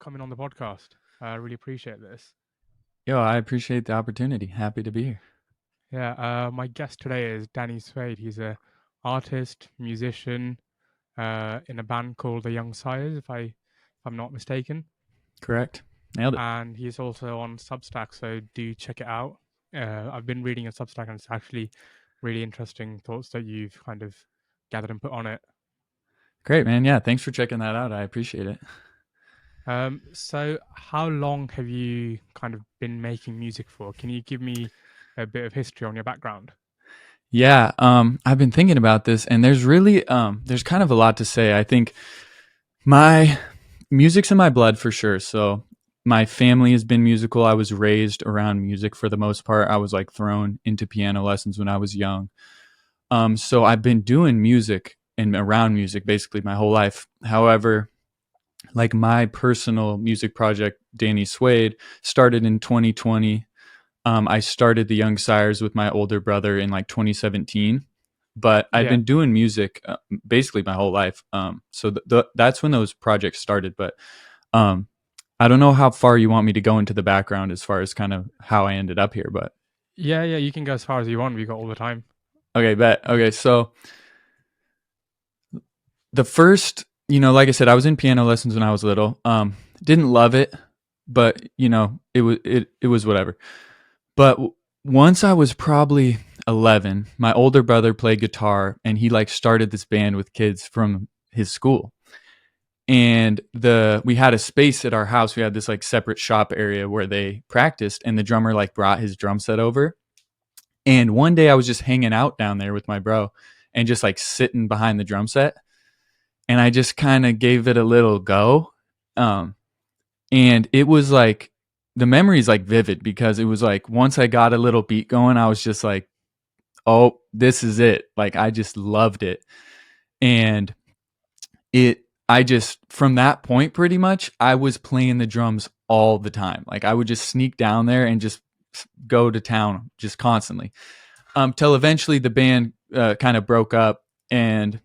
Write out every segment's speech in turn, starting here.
coming on the podcast. I really appreciate this. Yo, I appreciate the opportunity. Happy to be here. Yeah, my guest today is Danny Suede. He's a artist, musician in a band called the Young Sires, if I'm not mistaken. Correct. Nailed it. And he's also on Substack, so do check it out. I've been reading your Substack, and it's actually really interesting thoughts that you've kind of gathered and put on it. Great, man. Yeah, thanks for checking that out. I appreciate it. So how long have you kind of been making music for? Can you give me a bit of history on your background? Yeah, I've been thinking about this, and there's kind of a lot to say. I think my music's in my blood for sure. So my family has been musical. I was raised around music for the most part. I was like thrown into piano lessons when I was young. So I've been doing music and around music basically my whole life. However, like my personal music project, Danny Suede, started in 2020. I started the Young Sires with my older brother in like 2017, but I've Yeah. been doing music basically my whole life. So that's when those projects started. But um, I don't know how far you want me to go into the background as far as kind of how I ended up here. But Yeah, you can go as far as you want. We got all the time. okay, bet. Okay, so the first, like I said, I was in piano lessons when I was little. Didn't love it, but it was whatever. But once I was probably 11, my older brother played guitar and he like started this band with kids from his school. And we had a space at our house. We had this like separate shop area where they practiced, and the drummer like brought his drum set over. And one day I was just hanging out down there with my bro and just like sitting behind the drum set, and I just kind of gave it a little go. Um and it was like the memory is like vivid because it was like once I got a little beat going, I was just like, oh, this is it. Like I just loved it. And I just, from that point, pretty much, I was playing the drums all the time. Like I would just sneak down there and just go to town just constantly. Till eventually the band kind of broke up and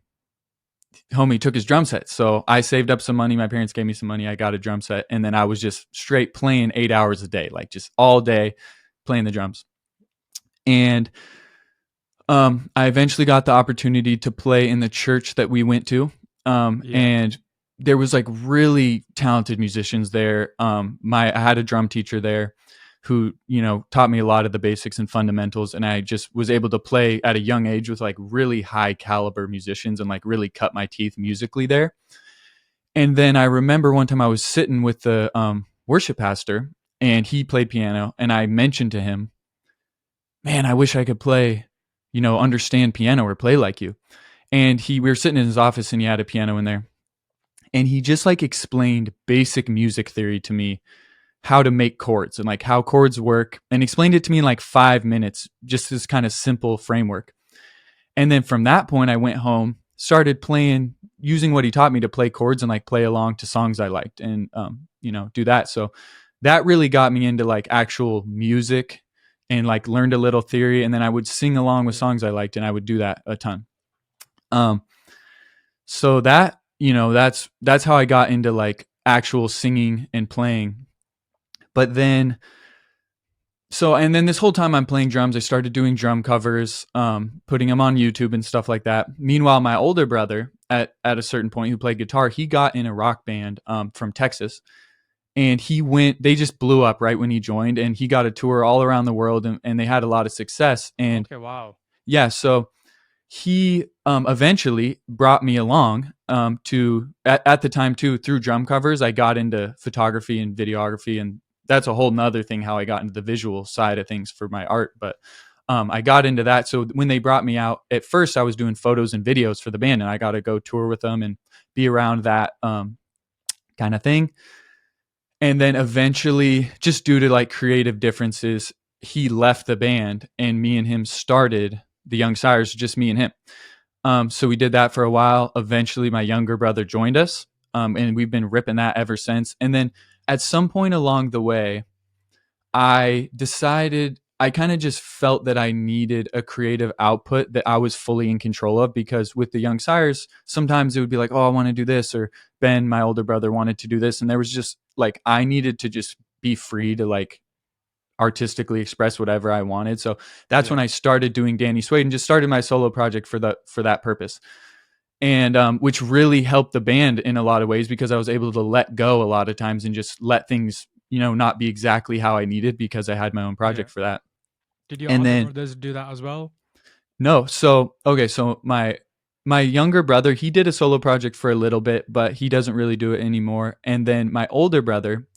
homie took his drum set. So I saved up some money. My parents gave me some money. I got a drum set. And then I was just straight playing 8 hours a day, like just all day playing the drums. And I eventually got the opportunity to play in the church that we went to. Yeah. And there was like really talented musicians there. I had a drum teacher there who, taught me a lot of the basics and fundamentals. And I just was able to play at a young age with like really high caliber musicians and like really cut my teeth musically there. And then I remember one time I was sitting with the worship pastor and he played piano. And I mentioned to him, man, I wish I could play, understand piano or play like you. And we were sitting in his office and he had a piano in there. And he just like explained basic music theory to me, how to make chords and like how chords work, and explained it to me in like 5 minutes, just this kind of simple framework. And then from that point, I went home, started playing, using what he taught me to play chords and like play along to songs I liked and, do that. So that really got me into like actual music and like learned a little theory. And then I would sing along with Yeah. songs I liked and I would do that a ton. Um, so that's how I got into like actual singing and playing. But then and then this whole time I'm playing drums, I started doing drum covers, putting them on YouTube and stuff like that. Meanwhile, my older brother at a certain point who played guitar, he got in a rock band from Texas, and they just blew up right when he joined, and he got a tour all around the world, and they had a lot of success. And Okay. Wow. yeah, so he eventually brought me along at the time too, through drum covers. I got into photography and videography, and that's a whole nother thing, how I got into the visual side of things for my art. But I got into that. So when they brought me out, at first I was doing photos and videos for the band, and I got to go tour with them and be around that kind of thing. And then eventually, just due to like creative differences, he left the band, and me and him started the Young Sires, just me and him. So we did that for a while. Eventually, my younger brother joined us, and we've been ripping that ever since. And then at some point along the way, I kind of just felt that I needed a creative output that I was fully in control of, because with the Young Sires, sometimes it would be like, oh, I want to do this, or Ben, my older brother, wanted to do this. And there was just like I needed to just be free to like artistically express whatever I wanted. So that's when Yeah. I started doing Danny Suede and just started my solo project for that purpose. And which really helped the band in a lot of ways because I was able to let go a lot of times and just let things, you know, not be exactly how I needed because I had my own Yeah. project for that. Did your And other then brothers do that as well? no, so okay, so my younger brother, he did a solo project for a little bit, but he doesn't really do it anymore. And then my older brother,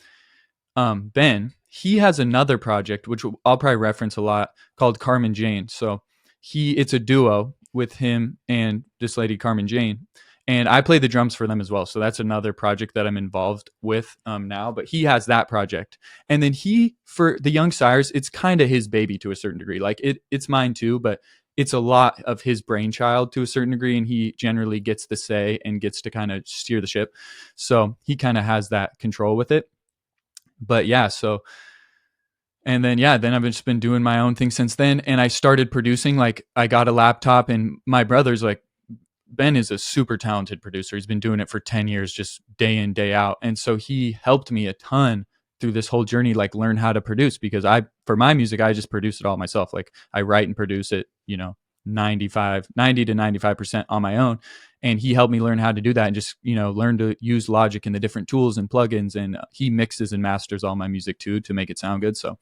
Ben, he has another project which I'll probably reference a lot called Carmen Jane. So it's a duo with him and this lady Carmen Jane, and I play the drums for them as well. So that's another project that I'm involved with now. But he has that project, and then he for the Young Sires, it's kind of his baby to a certain degree. Like it's mine too, but it's a lot of his brainchild to a certain degree, and he generally gets the say and gets to kind of steer the ship. So he kind of has that control with it. But yeah, so and then yeah, then I've just been doing my own thing since then. And I started producing. Like I got a laptop, and my brother's like, Ben is a super talented producer. He's been doing it for 10 years, just day in, day out. And so he helped me a ton through this whole journey, like learn how to produce because for my music, I just produce it all myself. Like I write and produce it, you know, 90 to 95% on my own. And he helped me learn how to do that and just, you know, learn to use Logic and the different tools and plugins. And he mixes and masters all my music too to make it sound good. So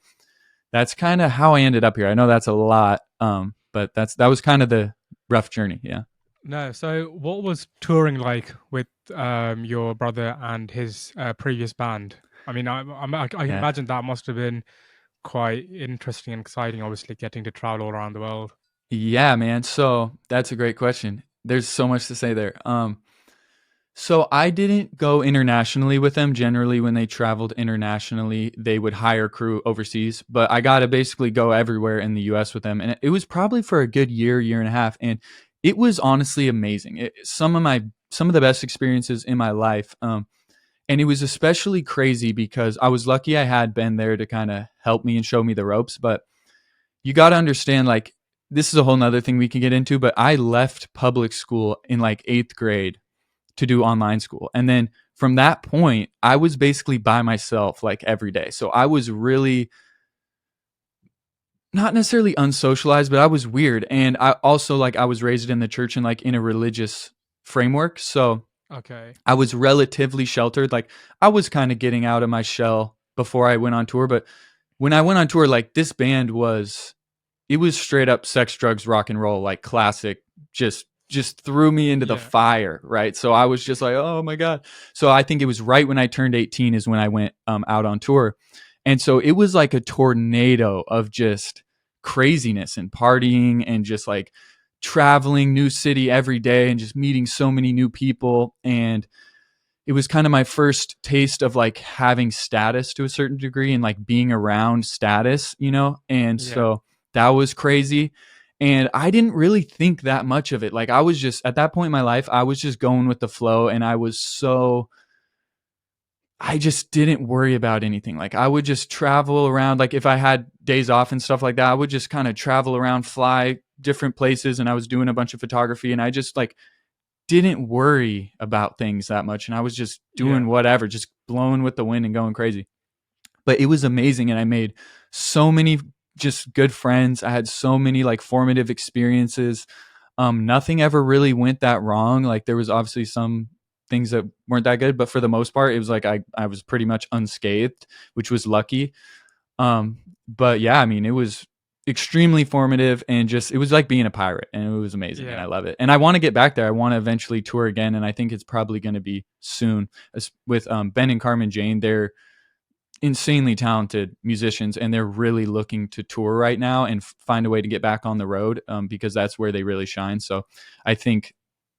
that's kind of how I ended up here. I know that's a lot, but that was kind of the rough journey. Yeah. No. So, what was touring like with your brother and his previous band? I mean, I Yeah. imagine that must have been quite interesting and exciting. Obviously, getting to travel all around the world. Yeah, man. So that's a great question. There's so much to say there. So I didn't go internationally with them. Generally, when they traveled internationally, they would hire crew overseas. But I got to basically go everywhere in the U.S. with them, and it was probably for a good year and a half, and it was honestly amazing. Some of the best experiences in my life. And it was especially crazy because I was lucky I had Ben there to kind of help me and show me the ropes. But you got to understand, like, this is a whole nother thing we can get into. But I left public school in like 8th grade to do online school. And then from that point, I was basically by myself like every day. So I was really not necessarily unsocialized, but I was weird. And I also like I was raised in the church and like in a religious framework. So Okay. I was relatively sheltered. Like I was kind of getting out of my shell before I went on tour. But when I went on tour, like this band was it was straight up sex, drugs, rock and roll, like classic, just threw me into the Yeah. fire, right? So I was just like, oh my god. So I think it was right when I turned 18 is when I went out on tour, and so it was like a tornado of just craziness and partying and just like traveling new city every day and just meeting so many new people. And it was kind of my first taste of like having status to a certain degree and like being around status, you know? And Yeah. so that was crazy. And I didn't really think that much of it. Like I was just at that point in my life, I was just going with the flow and I just didn't worry about anything. Like I would just travel around. Like if I had days off and stuff like that, I would just kind of travel around, fly different places. And I was doing a bunch of photography and I just like didn't worry about things that much. And I was just doing Yeah. whatever, just blowing with the wind and going crazy. But it was amazing. And I made so many just good friends. I had so many like formative experiences. Nothing ever really went that wrong. Like there was obviously some things that weren't that good, but for the most part, it was like I was pretty much unscathed, which was lucky. But yeah, I mean, it was extremely formative and just it was like being a pirate and it was amazing and I Yeah. love it. And I want to get back there. I want to eventually tour again and I think it's probably going to be soon. With Ben and Carmen Jane, they're insanely talented musicians and they're really looking to tour right now and find a way to get back on the road because that's where they really shine. So I think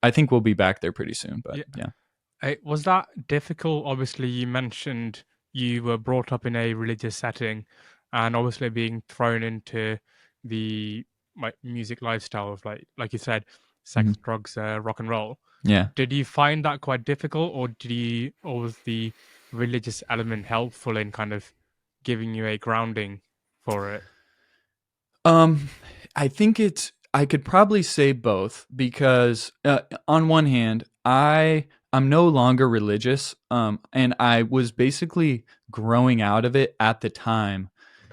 we'll be back there pretty soon. But Yeah. yeah. Was that difficult? Obviously, you mentioned you were brought up in a religious setting, and obviously being thrown into the like music lifestyle of like you said, sex, Mhm. drugs, rock and roll. Yeah. Did you find that quite difficult, or was the religious element helpful in kind of giving you a grounding for it? Um, I think I could probably say both because on one hand, I'm no longer religious, and I was basically growing out of it at the time,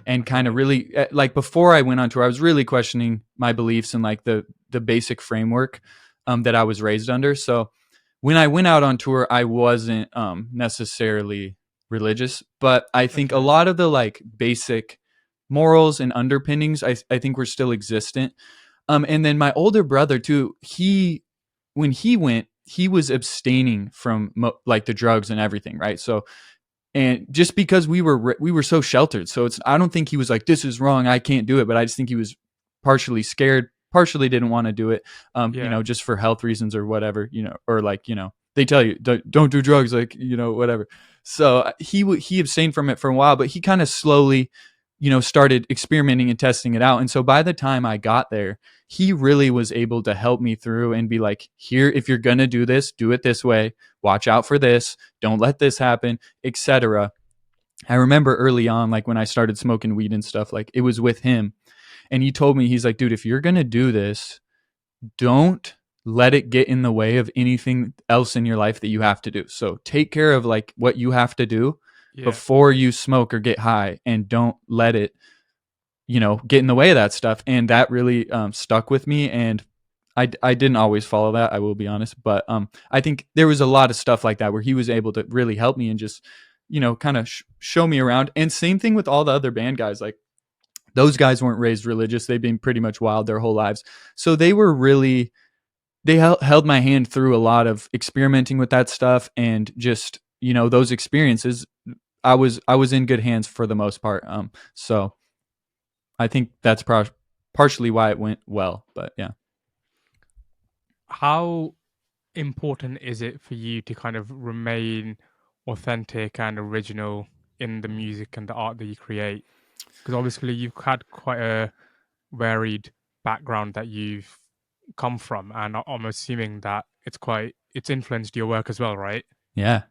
and kind of Okay. really like before I went on tour, I was really questioning my beliefs and like the basic framework that I was raised under. So when I went out on tour, I wasn't necessarily religious, but I think a Okay. lot of the like basic morals and underpinnings, I think were still existent. And then my older brother too, he when he went, he was abstaining from like the drugs and everything, right? So and just because we were so sheltered, so it's I don't think he was like this is wrong, I can't do it, but I just think he was partially scared, partially didn't want to do it, Yeah. just for health reasons or whatever, or like they tell you don't do drugs, like whatever. So he abstained from it for a while, but he kind of slowly started experimenting and testing it out. And so by the time I got there, he really was able to help me through and be like, here, if you're gonna do this, do it this way, watch out for this, don't let this happen, etc. I remember early on, like when I started smoking weed and stuff, like it was with him, and he told me, he's like, dude, if you're gonna do this, don't let it get in the way of anything else in your life that you have to do. So take care of like what you have to do Yeah. before you smoke or get high, and don't let it get in the way of that stuff. And that really stuck with me. And I didn't always follow that, I will be honest, but I think there was a lot of stuff like that where he was able to really help me and just kind of show me around. And same thing with all the other band guys, like those guys weren't raised religious, they've been pretty much wild their whole lives, so they were really they held my hand through a lot of experimenting with that stuff, and just those experiences, I was in good hands for the most part. So I think that's partially why it went well, but yeah. How important is it for you to kind of remain authentic and original in the music and the art that you create? Because obviously you've had quite a varied background that you've come from, and I'm assuming that it's influenced your work as well, right? Yeah,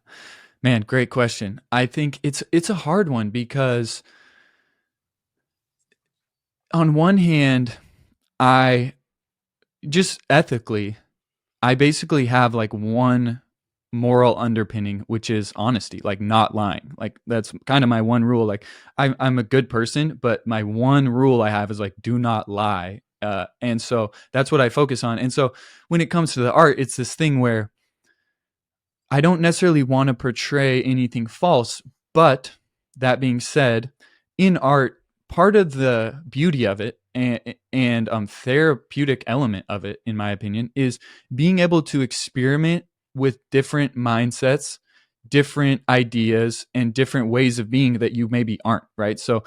man, great question. I think it's a hard one because on one hand, I just ethically, I basically have like one moral underpinning, which is honesty, like not lying. Like that's kind of my one rule. Like I'm a good person, but my one rule I have is like do not lie. And so that's what I focus on. And so when it comes to the art, it's this thing where I don't necessarily want to portray anything false, but that being said, in art, part of the beauty of it and therapeutic element of it, in my opinion, is being able to experiment with different mindsets, different ideas, and different ways of being that you maybe aren't, right? So,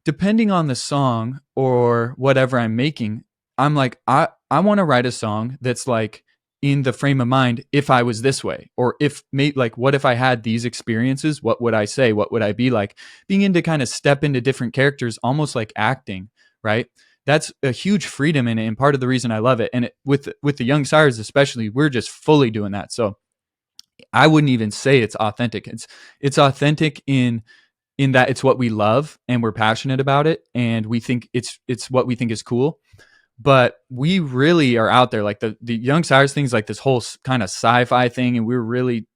depending on the song or whatever I'm making, I'm like, I want to write a song that's like, in the frame of mind, if I was this way, or if like what if I had these experiences, what would I say, what would I be like, being in to kind of step into different characters, almost like acting, right? That's a huge freedom in it, and part of the reason I love it. And with the Young Sires especially, we're just fully doing that. So I wouldn't even say it's authentic. It's authentic in that it's what we love and we're passionate about it, and we think it's what we think is cool. But we really are out there, like the Young Sires things, like this whole kind of sci-fi thing, and we're really,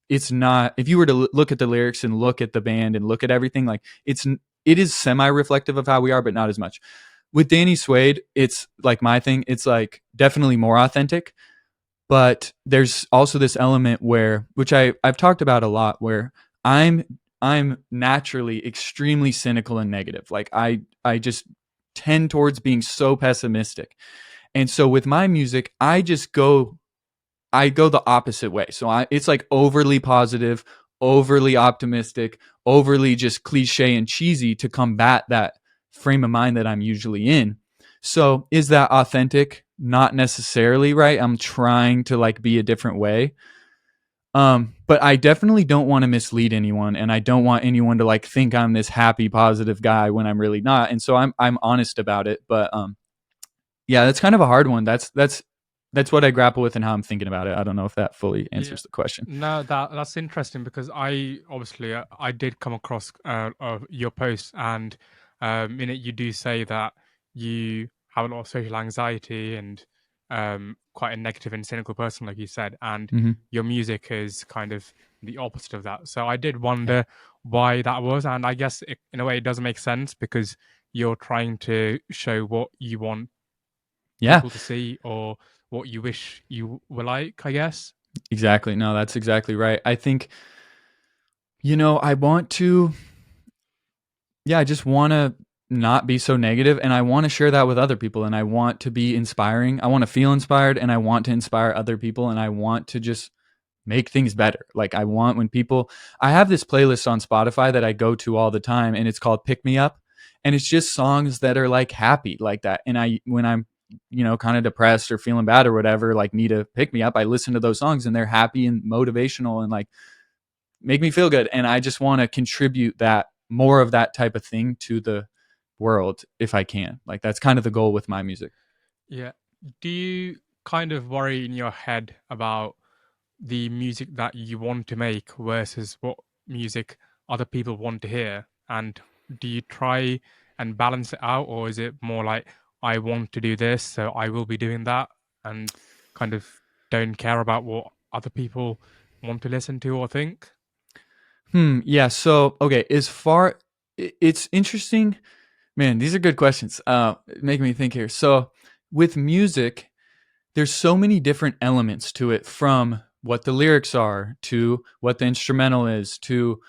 it's not, if you were to look at the lyrics and look at the band and look at everything, like it is semi-reflective of how we are, but not as much. With Danny Suede, it's like my thing, it's like definitely more authentic, but there's also this element where, which I've talked about a lot, where i'm I'm naturally extremely cynical and negative. Like I just tend towards being so pessimistic. And so with my music, I go the opposite way. So it's like overly positive, overly optimistic, overly just cliche and cheesy to combat that frame of mind that I'm usually in. So is that authentic? Not necessarily, right? I'm trying to like be a different way. But I definitely don't want to mislead anyone, and I don't want anyone to like think I'm this happy, positive guy when I'm really not. And so I'm honest about it. But yeah, that's kind of a hard one. That's what I grapple with and how I'm thinking about it. I don't know if that fully Yeah. answers the question. No, that's interesting because I obviously I did come across your post, and in it you do say that you have a lot of social anxiety, and quite a negative and cynical person, like you said, and Mm-hmm. your music is kind of the opposite of that. So I did Yeah. wonder why that was, and I guess in a way it does make sense because you're trying to show what you want Yeah, people to see or what you wish you were like, I guess. exactly. No, that's exactly right. I think, I want to, yeah, I just want to not be so negative, and I want to share that with other people, and I want to be inspiring. I want to feel inspired, and I want to inspire other people, and I want to just make things better. Like, I want when people, I have this playlist on Spotify that I go to all the time, and it's called Pick Me Up. And it's just songs that are like happy like that. And when I'm, kind of depressed or feeling bad or whatever, like need a pick me up, I listen to those songs and they're happy and motivational and like make me feel good. And I just want to contribute that more of that type of thing to the world if I can. Like, that's kind of the goal with my music. Yeah. Do you kind of worry in your head about the music that you want to make versus what music other people want to hear? And do you try and balance it out, or is it more like, I want to do this, so I will be doing that, and kind of don't care about what other people want to listen to or think? Yeah. So, okay. It's interesting. Man, these are good questions. Making me think here. So, with music, there's so many different elements to it, from what the lyrics are to what the instrumental is to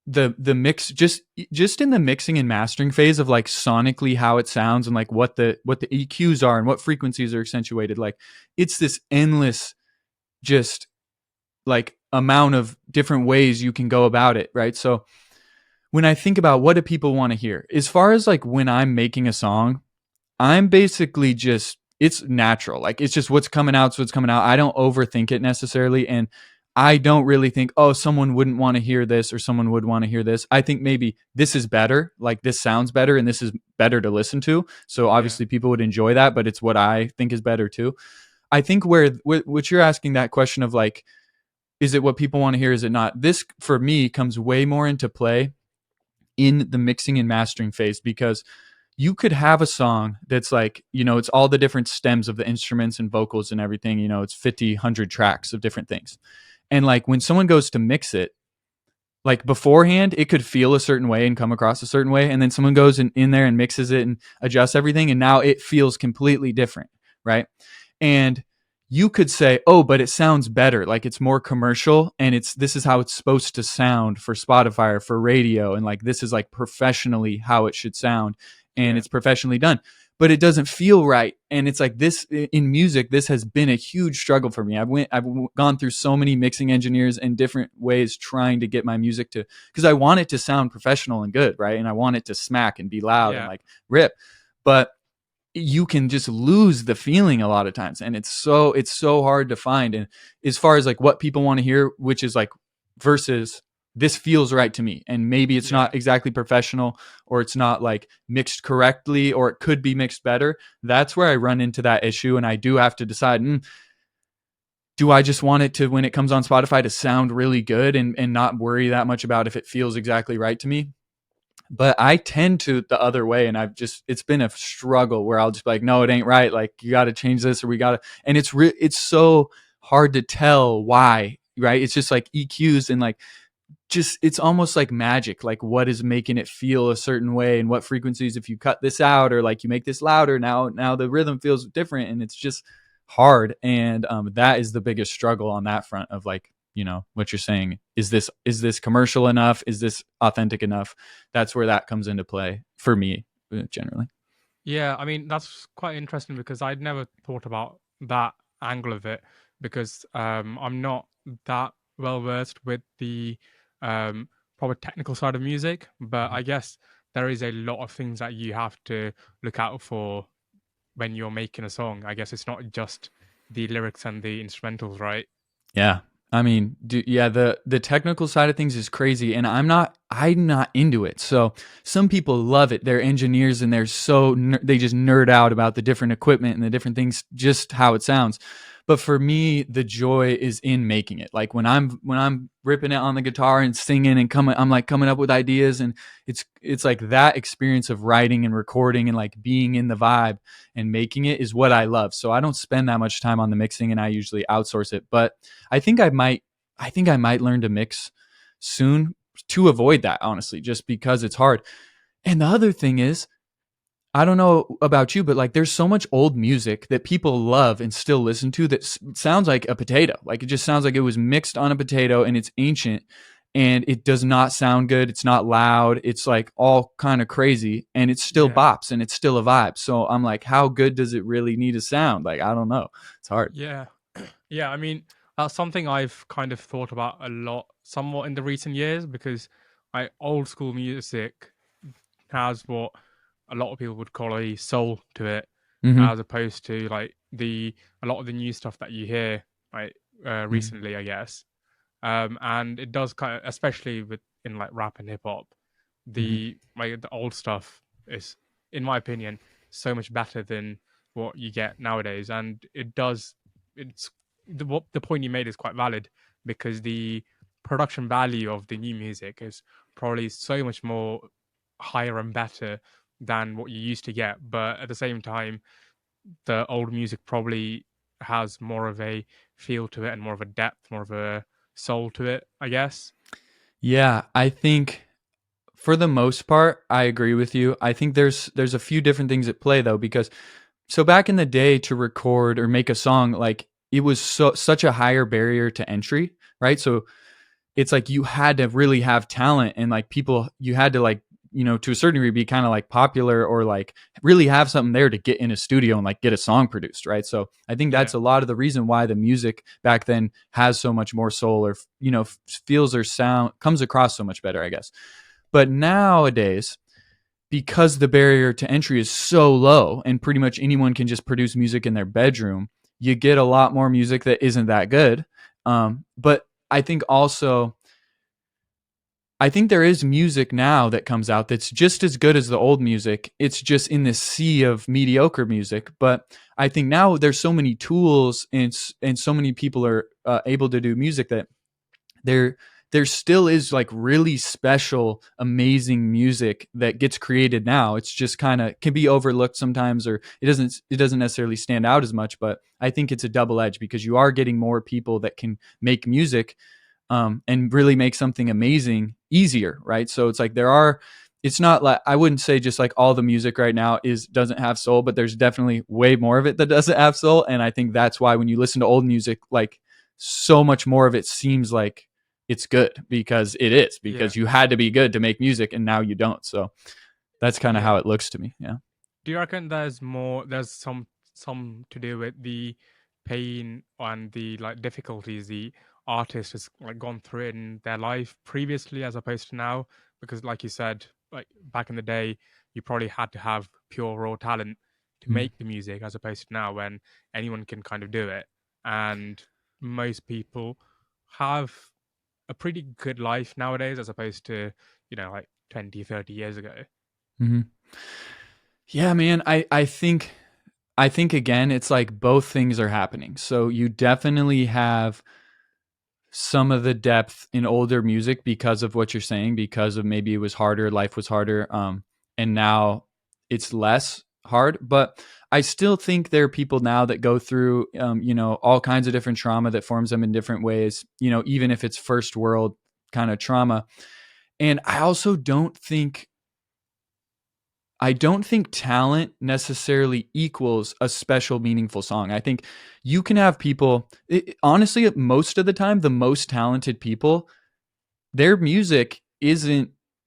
the mix, just in the mixing and mastering phase of like sonically how it sounds and like what the EQs are and what frequencies are accentuated. Like, it's this endless, just like amount of different ways you can go about it, right? So when I think about what do people want to hear, as far as like when I'm making a song, I'm basically just, it's natural. Like, it's just what's coming out, so what's coming out. I don't overthink it necessarily. And I don't really think, oh, someone wouldn't want to hear this or someone would want to hear this. I think maybe this is better. Like, this sounds better and this is better to listen to. So Yeah. obviously people would enjoy that, but it's what I think is better too. I think where what you're asking, that question of like, is it what people want to hear? Is it not? This for me comes way more into play in the mixing and mastering phase, because you could have a song that's like, it's all the different stems of the instruments and vocals and everything, it's 50, 100 tracks of different things. And like when someone goes to mix it, like beforehand, it could feel a certain way and come across a certain way. And then someone goes in there and mixes it and adjusts everything. And now it feels completely different. Right. And you could say, oh, but it sounds better. Like, it's more commercial and this is how it's supposed to sound for Spotify or for radio. And like, this is like professionally how it should sound and Yeah. it's professionally done, but it doesn't feel right. And it's like this in music, this has been a huge struggle for me. I've gone through so many mixing engineers in different ways trying to get my music to, because I want it to sound professional and good. Right. And I want it to smack and be loud and Yeah. like rip. But you can just lose the feeling a lot of times, and it's so hard to find. And as far as like what people want to hear, which is like versus this feels right to me, and maybe it's Yeah. not exactly professional, or it's not like mixed correctly, or it could be mixed better, that's where I run into that issue. And I do have to decide, do I just want it to, when it comes on Spotify, to sound really good and not worry that much about if it feels exactly right to me? But I tend to the other way, and it's been a struggle where I'll just be like, no, it ain't right. Like, you got to change this, or we got to, and it's so hard to tell why, right? It's just like EQs and like, just, it's almost like magic, like what is making it feel a certain way and what frequencies, if you cut this out or like you make this louder, now the rhythm feels different. And it's just hard. And that is the biggest struggle on that front of like, what you're saying, is this commercial enough, is this authentic enough? That's where that comes into play for me, generally. Yeah, I mean that's quite interesting because I'd never thought about that angle of it because I'm not that well versed with the um, proper technical side of music, but I guess there is a lot of things that you have to look out for when you're making a song. I guess it's not just the lyrics and the instrumentals, right? Yeah. I mean, yeah, the technical side of things is crazy, and I'm not into it. So some people love it. They're engineers and they just nerd out about the different equipment and the different things, just how it sounds. But for me, the joy is in making it. Like when I'm ripping it on the guitar and singing and I'm like coming up with ideas, and it's like that experience of writing and recording and like being in the vibe and making it is what I love. So I don't spend that much time on the mixing, and I usually outsource it. But I think I might learn to mix soon to avoid that, honestly, just because it's hard. And the other thing is, I don't know about you, but like there's so much old music that people love and still listen to that sounds like a potato. Like it just sounds like it was mixed on a potato and it's ancient and it does not sound good. It's not loud. It's like all kind of crazy and it still Yeah. bops and it's still a vibe. So I'm like, how good does it really need to sound? Like, I don't know. It's hard. Yeah. Yeah, I mean, that's something I've kind of thought about a lot, somewhat in the recent years, because old school music has what a lot of people would call a soul to it, Mm-hmm. as opposed to like the a lot of the new stuff that you hear like Mm-hmm. recently, I guess. And it does kind of, especially with in like rap and hip hop, Mm-hmm. the old stuff is, in my opinion, so much better than what you get nowadays, and it's the point you made is quite valid, because the production value of the new music is probably so much more higher and better than what you used to get. But at the same time, the old music probably has more of a feel to it and more of a depth, more of a soul to it, I guess. Yeah, I think for the most part, I agree with you. I think there's a few different things at play though, because so back in the day to record or make a song, like it was such a higher barrier to entry, right? So it's like you had to really have talent and like people you had to like to a certain degree be kind of like popular or like really have something there to get in a studio and like get a song produced, right? So I think Yeah, that's a lot of the reason why the music back then has so much more soul, or feels or sound comes across so much better, I guess. But nowadays, because the barrier to entry is so low and pretty much anyone can just produce music in their bedroom, you get a lot more music that isn't that good. But I think also, I think there is music now that comes out that's just as good as the old music. It's just in this sea of mediocre music. But I think now there's so many tools and so many people are able to do music that there there still is like really special, amazing music that gets created now. It's just kind of can be overlooked sometimes, or it doesn't necessarily stand out as much. But I think it's a double edge because you are getting more people that can make music, and really make something amazing easier, right? So it's like it's not like I wouldn't say just like all the music right now is doesn't have soul, but there's definitely way more of it that doesn't have soul. And I think that's why when you listen to old music, like so much more of it seems like it's good because it is, yeah, because you had to be good to make music and now you don't. So that's kind of how yeah. it looks to me. Yeah. Do you reckon there's some to do with the pain and the like difficulties the artist has like gone through in their life previously as opposed to now? Because like you said, like back in the day, you probably had to have pure raw talent to Mhm. make the music, as opposed to now when anyone can kind of do it. And most people have a pretty good life nowadays as opposed to, like 20, 30 years ago. Mhm. Yeah, man. I think again, it's like both things are happening. So you definitely have some of the depth in older music because of what you're saying, because of maybe it was harder, life was harder, and now it's less hard. But I still think there are people now that go through, all kinds of different trauma that forms them in different ways. Even if it's first world kind of trauma. And I don't think talent necessarily equals a special, meaningful song. I think you can have people, honestly, most of the time, the most talented people, their music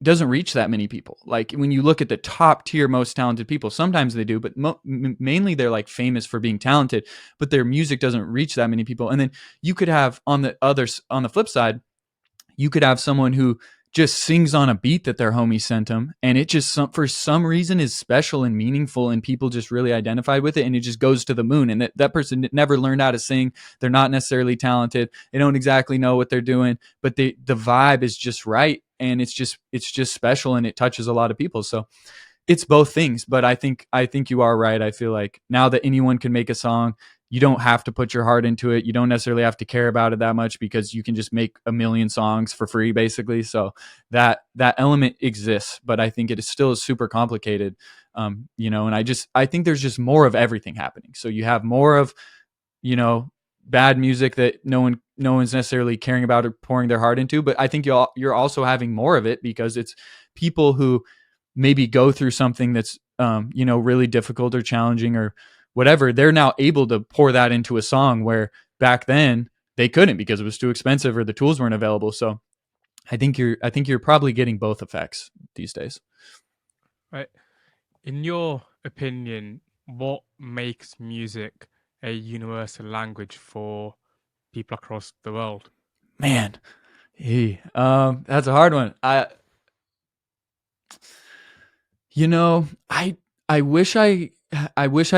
doesn't reach that many people. Like when you look at the top tier, most talented people, sometimes they do, but mainly they're like famous for being talented, but their music doesn't reach that many people. And then you could have on the flip side, you could have someone who just sings on a beat that their homie sent them, and it just for some reason is special and meaningful, and people just really identified with it, and it just goes to the moon. And that person never learned how to sing. They're not necessarily talented. They don't exactly know what they're doing, but the vibe is just right, and it's just special, and it touches a lot of people. So it's both things, but I think you are right. I feel like now that anyone can make a song, you don't have to put your heart into it. You don't necessarily have to care about it that much because you can just make a million songs for free, basically. So that element exists, but I think it is still super complicated. And I think there's just more of everything happening. So you have more of, bad music that no one's necessarily caring about or pouring their heart into. But I think you're also having more of it because it's people who maybe go through something that's really difficult or challenging or whatever. They're now able to pour that into a song where back then they couldn't because it was too expensive or the tools weren't available. So I think you're probably getting both effects these days. Right. In your opinion, what makes music a universal language for people across the world? Man, that's a hard one. I wish I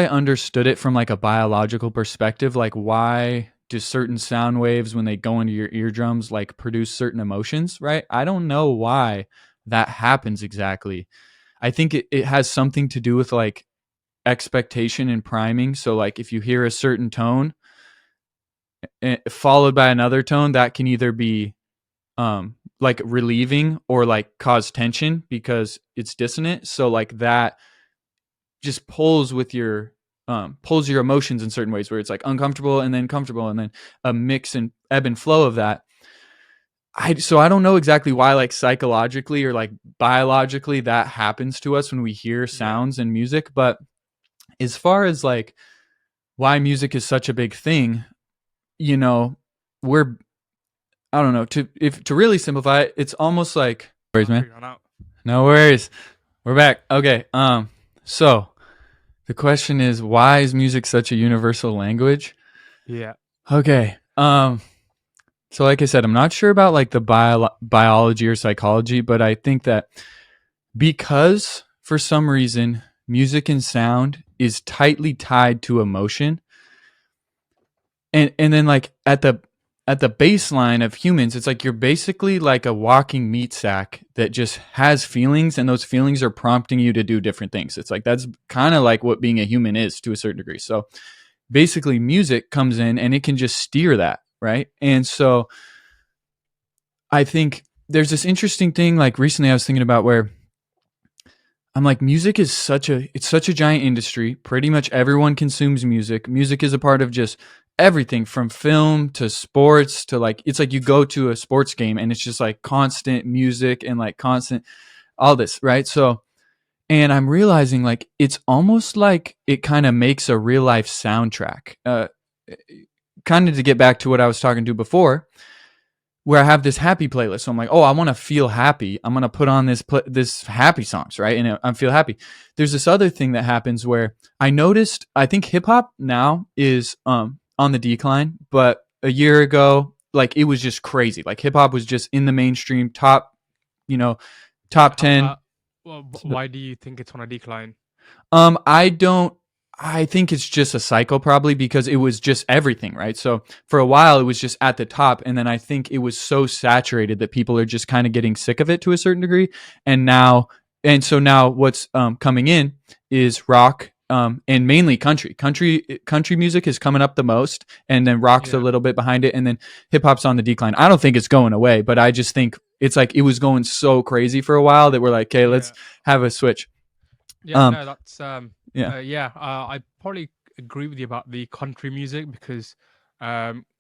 understood it from like a biological perspective, like why do certain sound waves when they go into your eardrums like produce certain emotions, right? I don't know why that happens exactly. I think it has something to do with like expectation and priming. So like if you hear a certain tone followed by another tone, that can either be like relieving or like cause tension because it's dissonant. So like that just pulls your emotions in certain ways where it's like uncomfortable and then comfortable and then a mix and ebb and flow of that. So I don't know exactly why like psychologically or like biologically that happens to us when we hear Yeah. sounds and music. But as far as like why music is such a big thing, we're I don't know, to really simplify it, it's almost like worries, I'll man. figure it out. No worries. We're back. Okay. So the question is, why is music such a universal language? Yeah. Okay. So like I said, I'm not sure about like the biology or psychology, but I think that because for some reason music and sound is tightly tied to emotion, and then like at the baseline of humans, it's like you're basically like a walking meat sack that just has feelings, and those feelings are prompting you to do different things. It's like that's kind of like what being a human is to a certain degree. So basically music comes in and it can just steer that, right? And so I think there's this interesting thing like recently I was thinking about where I'm like music is such a giant industry. Pretty much everyone consumes music. Music is a part of just everything from film to sports to like it's like you go to a sports game and it's just like constant music and like constant all this, right? So and I'm realizing like it's almost like it kind of makes a real life soundtrack. Kind of to get back to what I was talking to before, where I have this happy playlist. So I'm like, oh, I want to feel happy. I'm gonna put on this happy songs, right? And I feel happy. There's this other thing that happens where I noticed. I think hip hop now is on the decline, but a year ago, like it was just crazy. Like hip hop was just in the mainstream top, top How, 10. well, why do you think it's on a decline? I don't. I think it's just a cycle, probably because it was just everything, right? So for a while, it was just at the top, and then I think it was so saturated that people are just kind of getting sick of it to a certain degree. And now, so now, what's coming in is rock, and mainly country. Country music is coming up the most, and then rock's a Yeah. little bit behind it, and then hip hop's on the decline. I don't think it's going away, but I just think it's like it was going so crazy for a while that we're like, okay, let's Yeah. have a switch. Yeah. Um, No, that's yeah. yeah. I probably agree with you about the country music because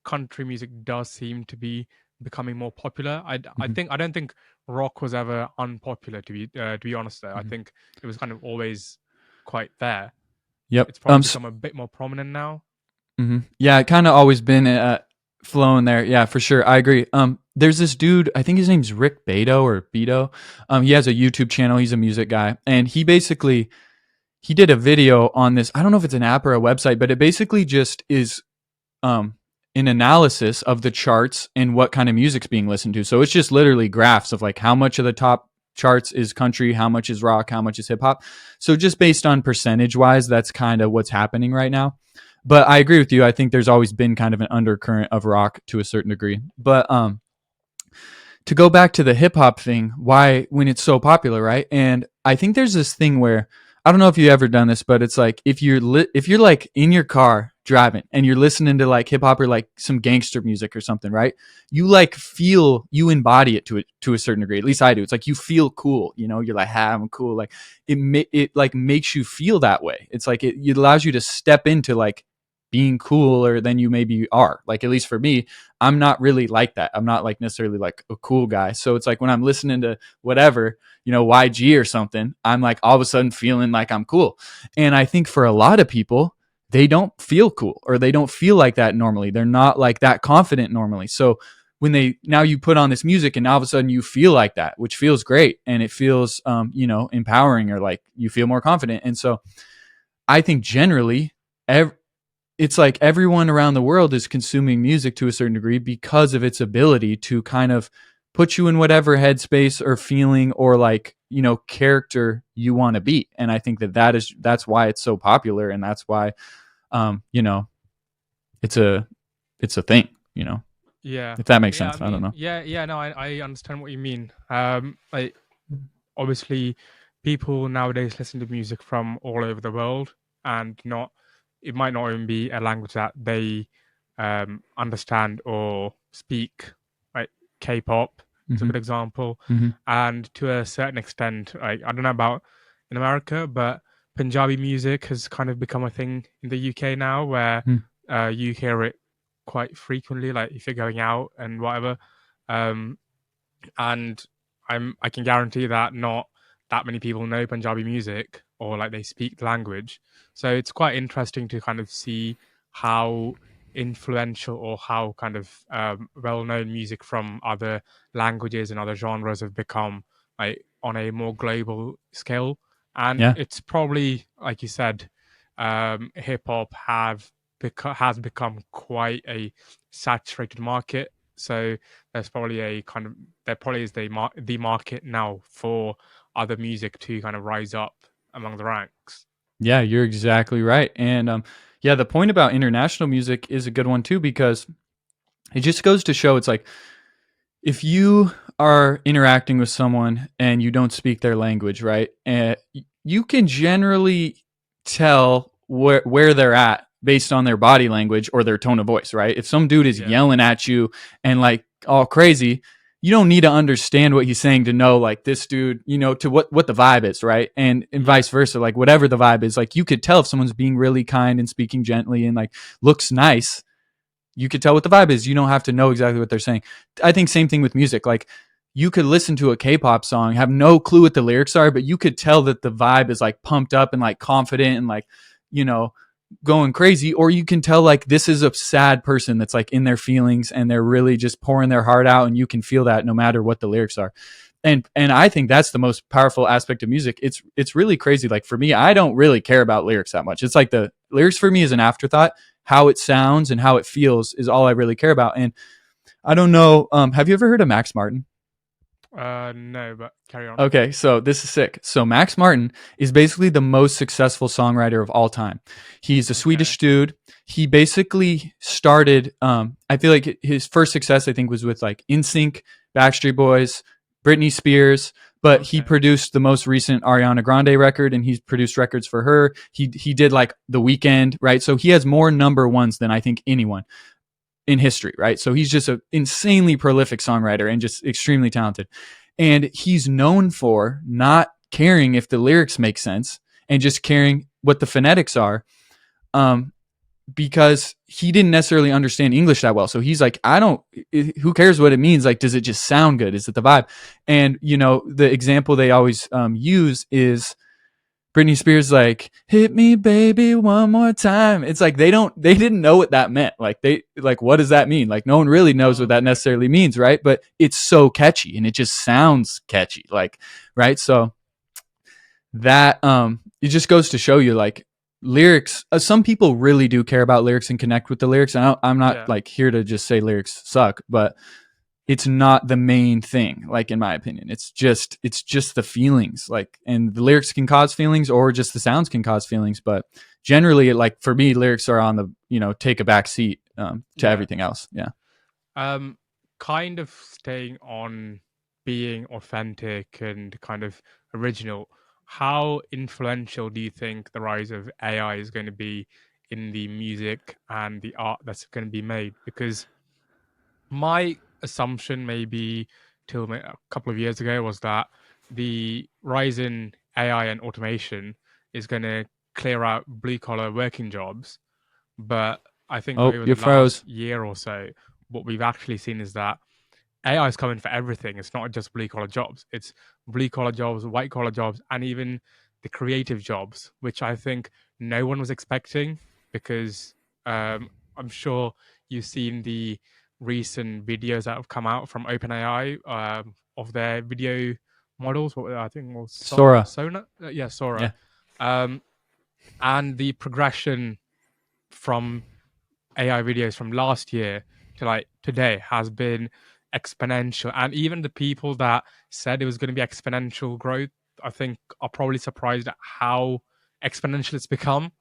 country music does seem to be becoming more popular. Mhm. I don't think rock was ever unpopular to be honest though. I Mhm. think it was kind of always quite there. Yep. It's probably become a bit more prominent now. Yeah, it kind of always been flowing there. Yeah, for sure. I agree. There's this dude. I think his name's Rick Beto or Beto. He has a YouTube channel. He's a music guy, and he did a video on this. I don't know if it's an app or a website, but it basically just is um an analysis of the charts and what kind of music's being listened to. So it's just literally graphs of like how much of the top charts is country, how much is rock, how much is hip hop. So just based on percentage wise, that's kind of what's happening right now. But I agree with you. I think there's always been kind of an undercurrent of rock to a certain degree. But to go back to the hip hop thing, why when it's so popular, right? And I think there's this thing where I don't know if you've ever done this, but it's like if you're like in your car driving and you're listening to like hip hop or like some gangster music or something, right? You like feel, you embody it to a certain degree. At least I do. It's like you feel cool, you know. You're like, ah, I'm cool. Like it like makes you feel that way. It's like it allows you to step into like being cooler than you maybe are. Like, at least for me, I'm not really like that. I'm not like necessarily like a cool guy. So it's like when I'm listening to whatever, you know, YG or something, I'm like all of a sudden feeling like I'm cool. And I think for a lot of people, they don't feel cool or they don't feel like that normally. They're not like that confident normally. So when they, now you put on this music and all of a sudden you feel like that, which feels great. And it feels, you know, empowering, or like you feel more confident. And so I think generally, it's like everyone around the world is consuming music to a certain degree because of its ability to kind of put you in whatever headspace or feeling or like, you know, character you want to be. And I think that's why it's so popular, and that's why you know, it's a thing, you know, Yeah. if that makes Yeah, I sense. I don't mean, know. yeah, no, I understand what you mean. Like, obviously, people nowadays listen to music from all over the world, and not, it might not even be a language that they understand or speak. Like K-pop is a Mm-hmm. good example, Mm-hmm. and to a certain extent, like, I don't know about in America, but Punjabi music has kind of become a thing in the UK now, where Mm. you hear it quite frequently, like if you're going out and whatever. Um, and I can guarantee that not that many people know Punjabi music, or like they speak the language. So it's quite interesting to kind of see how influential, or how kind of well-known music from other languages and other genres have become, like on a more global scale. And Yeah. it's probably, like you said, hip hop has become quite a saturated market. So there's probably a kind of, there probably is the market now for other music to kind of rise up among the ranks. Yeah, you're exactly right. And yeah, the point about international music is a good one too, because it just goes to show, it's like if you are interacting with someone and you don't speak their language, right? And you can generally tell where they're at based on their body language or their tone of voice, right? If some dude is Yeah, yelling at you and like all crazy, you don't need to understand what he's saying to know like this dude, you know, to what the vibe is, right? And yeah, vice versa, like whatever the vibe is, like you could tell if someone's being really kind and speaking gently and like looks nice, you could tell what the vibe is. You don't have to know exactly what they're saying. I think same thing with music. Like you could listen to a K-pop song, have no clue what the lyrics are, but you could tell that the vibe is like pumped up and like confident and like, you know, going crazy. Or you can tell like this is a sad person that's like in their feelings and they're really just pouring their heart out, and you can feel that no matter what the lyrics are. And I think that's the most powerful aspect of music. It's really crazy. Like for me, I don't really care about lyrics that much. It's like the lyrics for me is an afterthought. How it sounds and how it feels is all I really care about. And I don't know. Have you ever heard of Max Martin? no, but carry on. Okay, so this is sick. So Max Martin is basically the most successful songwriter of all time. He's a Okay, Swedish dude. He basically started. I feel like his first success, I think, was with like NSYNC, Backstreet Boys, Britney Spears. But he okay, produced the most recent Ariana Grande record, and he's produced records for her. He did like The Weeknd, right? So he has more number ones than I think anyone in history, right? So he's just an insanely prolific songwriter and just extremely talented. And he's known for not caring if the lyrics make sense and just caring what the phonetics are, um, because he didn't necessarily understand English that well. So he's like, I don't, who cares what it means? Like, does it just sound good? Is it the vibe? And, you know, the example they always use is Britney Spears like hit me baby one more time. It's like they didn't know what that meant. Like they like what does that mean? Like no one really knows what that okay, necessarily means, right? But it's so catchy and it just sounds catchy. Like right? So that it just goes to show you like lyrics, some people really do care about lyrics and connect with the lyrics. I'm not yeah, like here to just say lyrics suck, but it's not the main thing, like in my opinion. It's just the feelings, like, and the lyrics can cause feelings or just the sounds can cause feelings, but generally like for me lyrics are on the, you know, take a back seat to yeah. everything else. Yeah. Um, Kind of staying on being authentic and kind of original. How influential do you think the rise of AI is going to be in the music and the art that's going to be made. Because my assumption, maybe till a couple of years ago, was that the rise in AI and automation is going to clear out blue collar working jobs. But I think Oh, over you the froze. last year or so, what we've actually seen is that AI is coming for everything. It's not just blue collar jobs. It's blue collar jobs, white collar jobs, and even the creative jobs, which I think no one was expecting because I'm sure you've seen the recent videos that have come out from OpenAI of their video models. What I think was Sora. Sona, yeah, Sora, Yeah. um, and the progression from AI videos from last year to like today has been exponential. And even the people that said it was going to be exponential growth, I think, are probably surprised at how exponential it's become.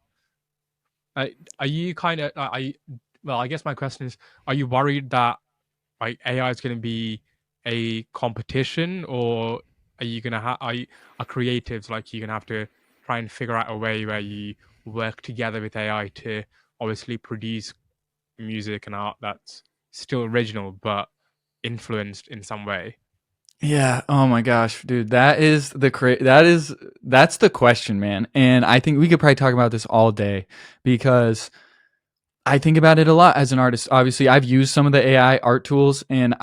Are you kind of, well, I guess my question is, are you worried that like AI is going to be a competition, or are you going to have, are creatives like you going to have to try and figure out a way where you work together with AI to obviously produce music and art that's still original but influenced in some way? Yeah. Oh my gosh, dude. That's the question, man. And I think we could probably talk about this all day because I think about it a lot as an artist. Obviously, I've used some of the AI art tools, and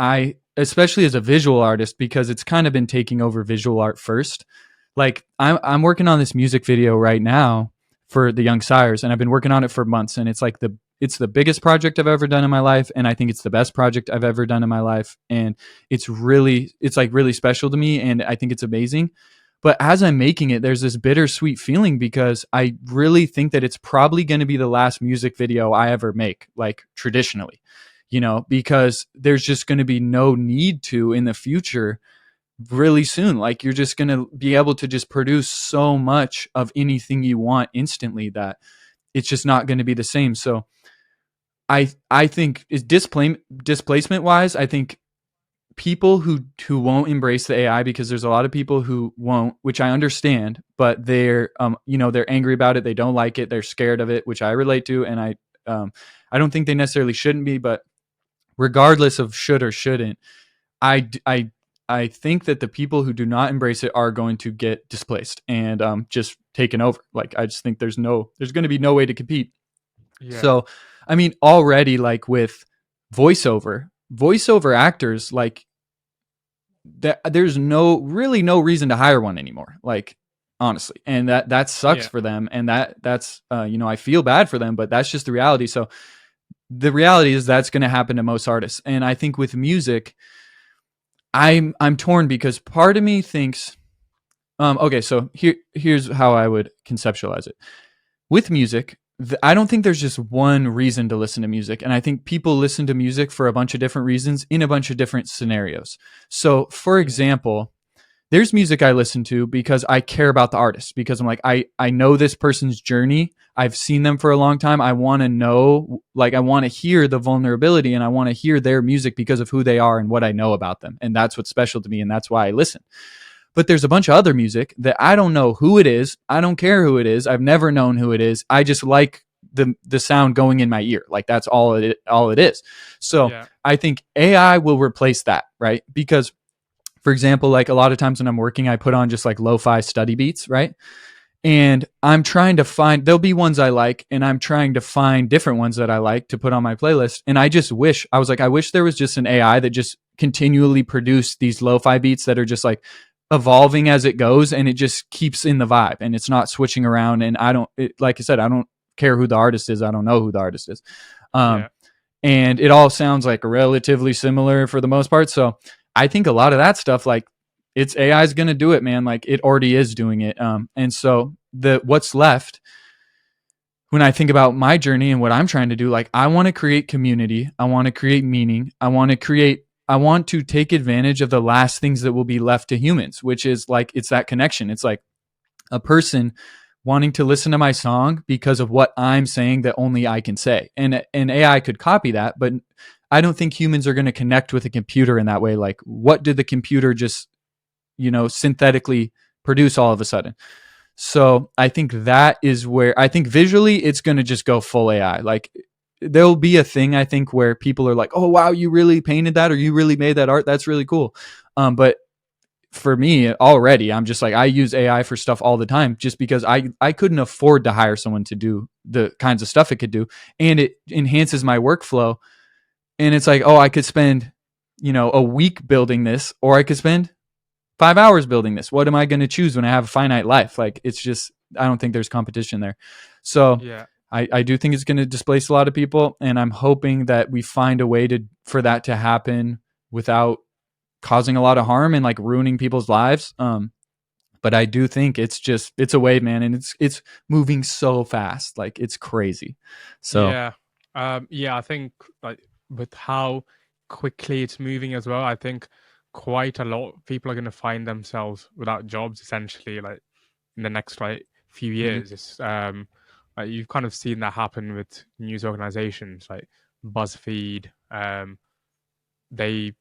especially as a visual artist, because it's kind of been taking over visual art first. Like I'm working on this music video right now for the Young Sires, and I've been working on it for months, and it's the biggest project I've ever done in my life, and I think it's the best project I've ever done in my life, and it's like really special to me, and I think it's amazing. But as I'm making it, there's this bittersweet feeling because I really think that it's probably going to be the last music video I ever make, like traditionally, because there's just going to be no need to in the future really soon. Like you're just going to be able to just produce so much of anything you want instantly that it's just not going to be the same. So I think is displacement wise, I think people who won't embrace the AI, because there's a lot of people who won't, which I understand, but they're angry about it, they don't like it, they're scared of it, which I relate to, and I don't think they necessarily shouldn't be, but regardless of should or shouldn't, I I I think that the people who do not embrace it are going to get displaced and just taken over. Like I just think there's going to be no way to compete. Yeah, So, I mean, already like with voiceover actors, like that there's no reason to hire one anymore, like honestly, and that sucks yeah, for them, and that's I feel bad for them, but that's just the reality. So the reality is that's going to happen to most artists, and I think with music, I'm torn because part of me thinks okay, so here's how I would conceptualize it with music. I don't think there's just one reason to listen to music. And I think people listen to music for a bunch of different reasons in a bunch of different scenarios. So, for yeah, example, there's music I listen to because I care about the artist, because I'm like, I know this person's journey. I've seen them for a long time. I want to know, like, I want to hear the vulnerability, and I want to hear their music because of who they are and what I know about them. And that's what's special to me. And that's why I listen. But there's a bunch of other music that I don't know who it is. I don't care who it is. I've never known who it is. I just like the sound going in my ear. Like that's all it is. So yeah, I think AI will replace that, right? Because for example, like a lot of times when I'm working, I put on just like lo-fi study beats, right? And I'm trying to find, there'll be ones I like, and I'm trying to find different ones that I like to put on my playlist. And I just wish, I was like, I wish there was just an AI that just continually produced these lo-fi beats that are just like evolving as it goes, and it just keeps in the vibe and it's not switching around. And like I said, I don't care who the artist is. I don't know who the artist is. Um, yeah, and it all sounds like relatively similar for the most part. So I think a lot of that stuff, like it's AI is going to do it, man. Like it already is doing it. And so what's left when I think about my journey and what I'm trying to do, like I want to create community, I want to create meaning, I want to take advantage of the last things that will be left to humans, which is like it's that connection. It's like a person wanting to listen to my song because of what I'm saying that only I can say. And AI could copy that, but I don't think humans are going to connect with a computer in that way. Like, what did the computer just, synthetically produce all of a sudden? So I think that is where I think visually it's going to just go full AI. Like there'll be a thing I think where people are like, "Oh wow, you really painted that or you really made that art. That's really cool." But for me already, I'm just like I use AI for stuff all the time just because I couldn't afford to hire someone to do the kinds of stuff it could do, and it enhances my workflow. And it's like, oh, I could spend, a week building this, or I could spend 5 hours building this. What am I going to choose when I have a finite life? Like, it's just, I don't think there's competition there. So Yeah. I do think it's going to displace a lot of people. And I'm hoping that we find a way for that to happen without causing a lot of harm and like ruining people's lives. But I do think it's a wave, man. And it's moving so fast. Like it's crazy. So, Yeah. Yeah, I think like with how quickly it's moving as well, I think quite a lot of people are going to find themselves without jobs essentially, like in the next like few mhm. years. It's like you've kind of seen that happen with news organizations like BuzzFeed. They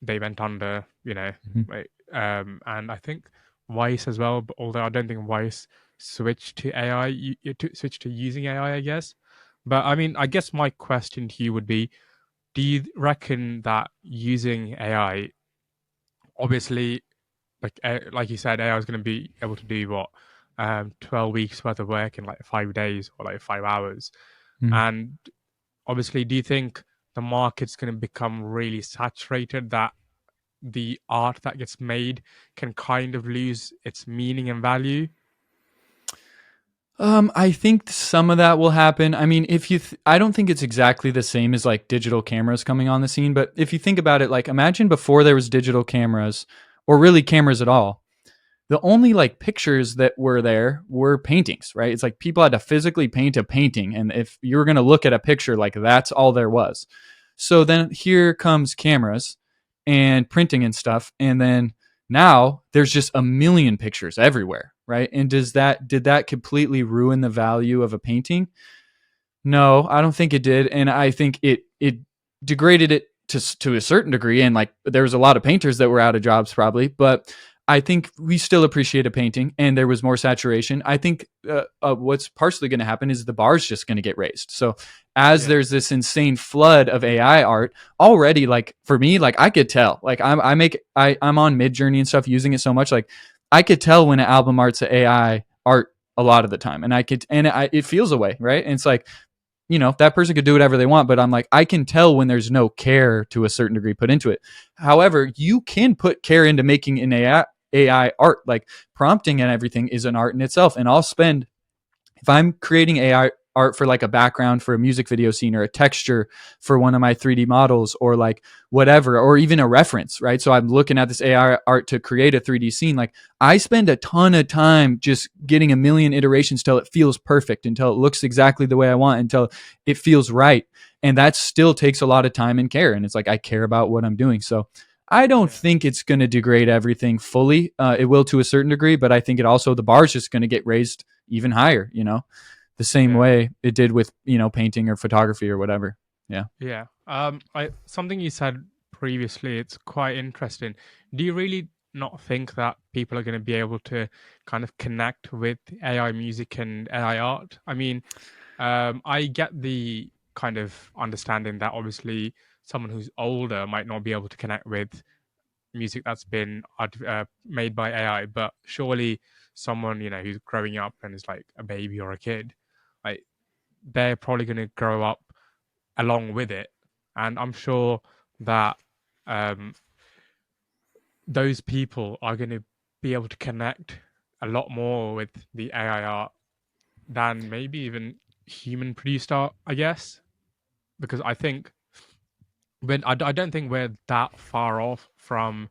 they went under, Mhm. like, and I think Vice as well. But although I don't think Vice switched to AI, switched to using AI, I guess. But I mean, I guess my question to you would be: do you reckon that using AI, obviously, like you said, AI is going to be able to do what, 12 weeks worth of work in like 5 days or like 5 hours, Mhm. and obviously, do you think the market's going to become really saturated that the art that gets made can kind of lose its meaning and value? I think some of that will happen. I mean, I don't think it's exactly the same as like digital cameras coming on the scene, but if you think about it, like imagine before there was digital cameras or really cameras at all, the only like pictures that were there were paintings, right? It's like people had to physically paint a painting. And if you were going to look at a picture, like that's all there was. So then here comes cameras and printing and stuff. And then now there's just a million pictures everywhere, right? And did that completely ruin the value of a painting? No, I don't think it did, and I think it degraded it to a certain degree. And like there was a lot of painters that were out of jobs probably, but I think we still appreciate a painting, and there was more saturation. I think what's partially going to happen is the bar's just going to get raised. So as Yeah, there's this insane flood of AI art already, like for me, like I could tell, like I'm on Mid Journey and stuff using it so much, like I could tell when an album art's AI art a lot of the time, and it feels away, right? And it's like that person could do whatever they want, but I'm like, I can tell when there's no care to a certain degree put into it. However, you can put care into making an AI art, like prompting and everything is an art in itself. And if I'm creating AI art for like a background for a music video scene or a texture for one of my 3D models or like whatever, or even a reference, right? So I'm looking at this AI art to create a 3D scene. Like I spend a ton of time just getting a million iterations till it feels perfect, until it looks exactly the way I want, until it feels right. And that still takes a lot of time and care. And it's like, I care about what I'm doing. So I don't yeah, think it's going to degrade everything fully. It will to a certain degree, but I think the bar is just going to get raised even higher, the same yeah, way it did with, painting or photography or whatever. Yeah. yeah. I something you said previously, it's quite interesting. Do you really not think that people are going to be able to kind of connect with AI music and AI art? I mean, I get the kind of understanding that obviously someone who's older might not be able to connect with music that's been made by AI, but surely someone who's growing up and is like a baby or a kid, like they're probably going to grow up along with it, and I'm sure that um, those people are going to be able to connect a lot more with the AI art than maybe even human produced art, I guess, because I think I don't think we're that far off from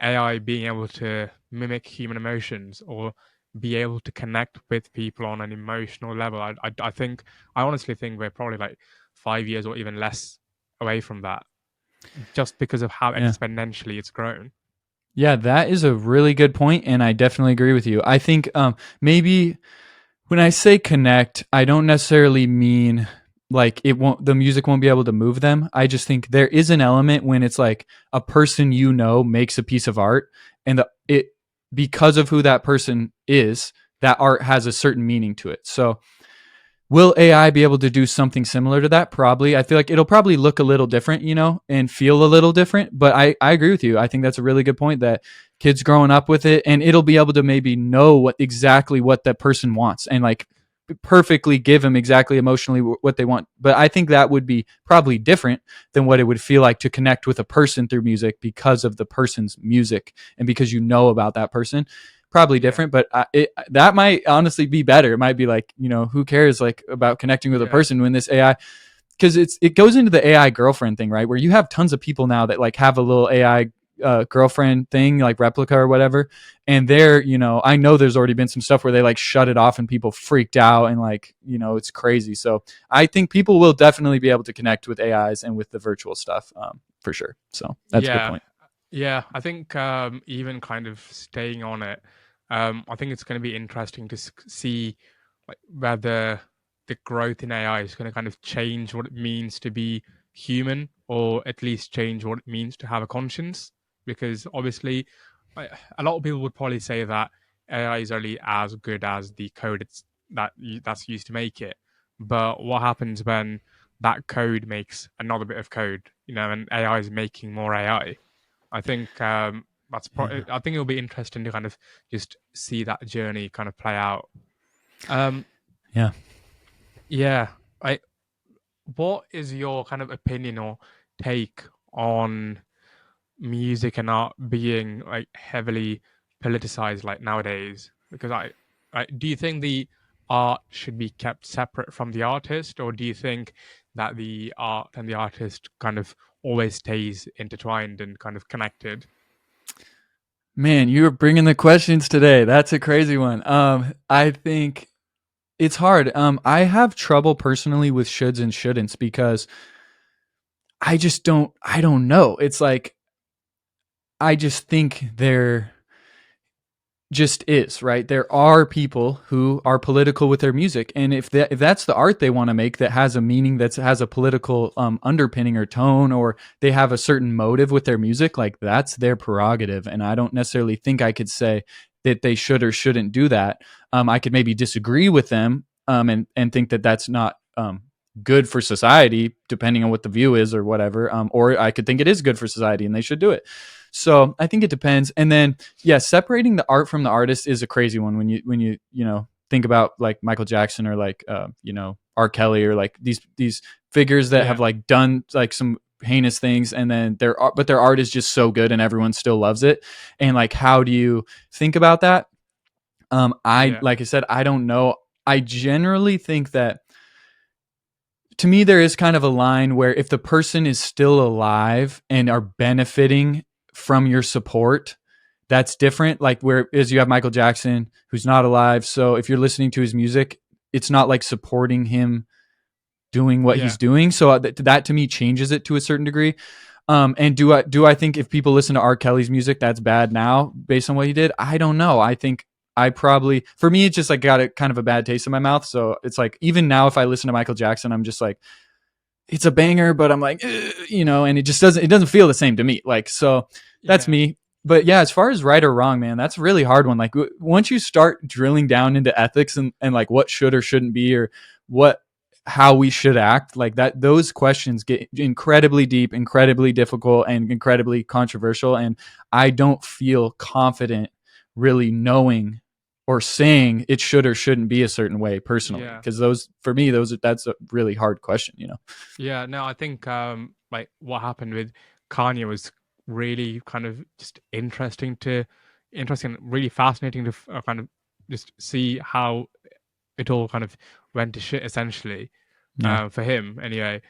AI being able to mimic human emotions or be able to connect with people on an emotional level. I think I honestly think we're probably like 5 years or even less away from that, just because of how Yeah. exponentially it's grown. Yeah, that is a really good point, and I definitely agree with you. I think maybe when I say connect, I don't necessarily mean like the music won't be able to move them. I just think there is an element when it's like a person makes a piece of art, and it because of who that person is, that art has a certain meaning to it. So will AI be able to do something similar to that? Probably. I feel like it'll probably look a little different, and feel a little different. But I agree with you. I think that's a really good point that kids growing up with it, and it'll be able to maybe know exactly what that person wants, and like perfectly give them exactly emotionally what they want. But I think that would be probably different than what it would feel like to connect with a person through music because of the person's music and because you know about that person. Probably Yeah, different, but that might honestly be better. It might be like, who cares like about connecting with a yeah, person when this AI, because it goes into the AI girlfriend thing, right? Where you have tons of people now that like have a little AI girlfriend thing, like replica or whatever. And there, I know there's already been some stuff where they like shut it off and people freaked out and like, it's crazy. So I think people will definitely be able to connect with AIs and with the virtual stuff, for sure. So that's a good yeah, point. yeah. I think even kind of staying on it, I think it's going to be interesting to see like whether the growth in AI is going to kind of change what it means to be human, or at least change what it means to have a conscience. Because obviously, a lot of people would probably say that AI is only as good as the code that's used to make it. But what happens when that code makes another bit of code, and AI is making more AI? I think Yeah. I think it'll be interesting to kind of just see that journey kind of play out. Um, Yeah. yeah, I what is your kind of opinion or take on music and art being like heavily politicized like nowadays? Because do you think the art should be kept separate from the artist, or do you think that the art and the artist kind of always stays intertwined and kind of connected? Man, you were bringing the questions today. That's a crazy one. I think it's hard. I have trouble personally with shoulds and shouldn'ts because I don't know. It's like I just think there just is, right? There are people who are political with their music, and if that's the art they want to make that has a meaning, that has a political underpinning or tone, or they have a certain motive with their music, like that's their prerogative. And I don't necessarily think I could say that they should or shouldn't do that. I could maybe disagree with them, and think that that's not good for society, depending on what the view is or whatever. Or I could think it is good for society and they should do it. So I think it depends. And then yeah, separating the art from the artist is a crazy one when you think about like Michael Jackson or like R. Kelly or like these figures that have Yeah, like done like some heinous things, and then their art is just so good and everyone still loves it. And like, how do you think about that? I yeah, like I said, I don't know. I generally think that to me there is kind of a line where if the person is still alive and are benefiting from your support, that's different. Like whereas you have Michael Jackson who's not alive, so if you're listening to his music, it's not like supporting him doing what he's yeah, doing. So that to me changes it to a certain degree. And do I think if people listen to R. Kelly's music, that's bad now based on what he did? I don't know. I think I probably, for me, it's just like got a kind of a bad taste in my mouth. So it's like even now, if I listen to Michael Jackson, I'm just like, it's a banger, but I'm like, and it doesn't feel the same to me. Like, so that's yeah, me. But yeah, as far as right or wrong, man, that's a really hard one. Like once you start drilling down into ethics and like what should or shouldn't be, or what, how we should act, like that, those questions get incredibly deep, incredibly difficult, and incredibly controversial. And I don't feel confident really knowing or saying it should or shouldn't be a certain way personally, yeah. because those, for me, that's a really hard question. Yeah, no, I think like what happened with Kanye was really kind of just interesting, really fascinating to kind of just see how it all kind of went to shit essentially, Yeah. for him anyway,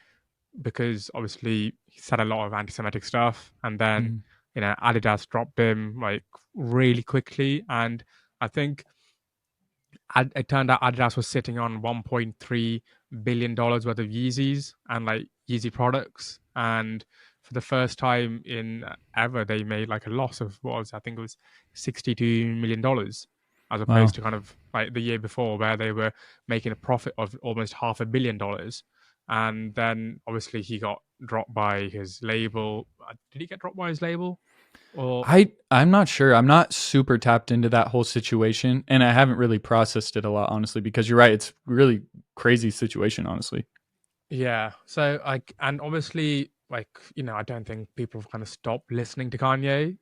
because obviously he said a lot of anti-Semitic stuff, and then Mhm. Adidas dropped him like really quickly, and I think it turned out Adidas was sitting on $1.3 billion worth of Yeezys and like Yeezy products, and for the first time in ever, they made like a loss of what was, I think it was $62 million, as Wow. opposed to kind of like the year before where they were making a profit of almost $500 million. And then obviously he got dropped by his label. Did he get dropped by his label? Or I'm not sure. I'm not super tapped into that whole situation, and I haven't really processed it a lot, honestly. Because you're right, it's really crazy situation, honestly. yeah, so and obviously, like, I don't think people have kind of stopped listening to Kanye,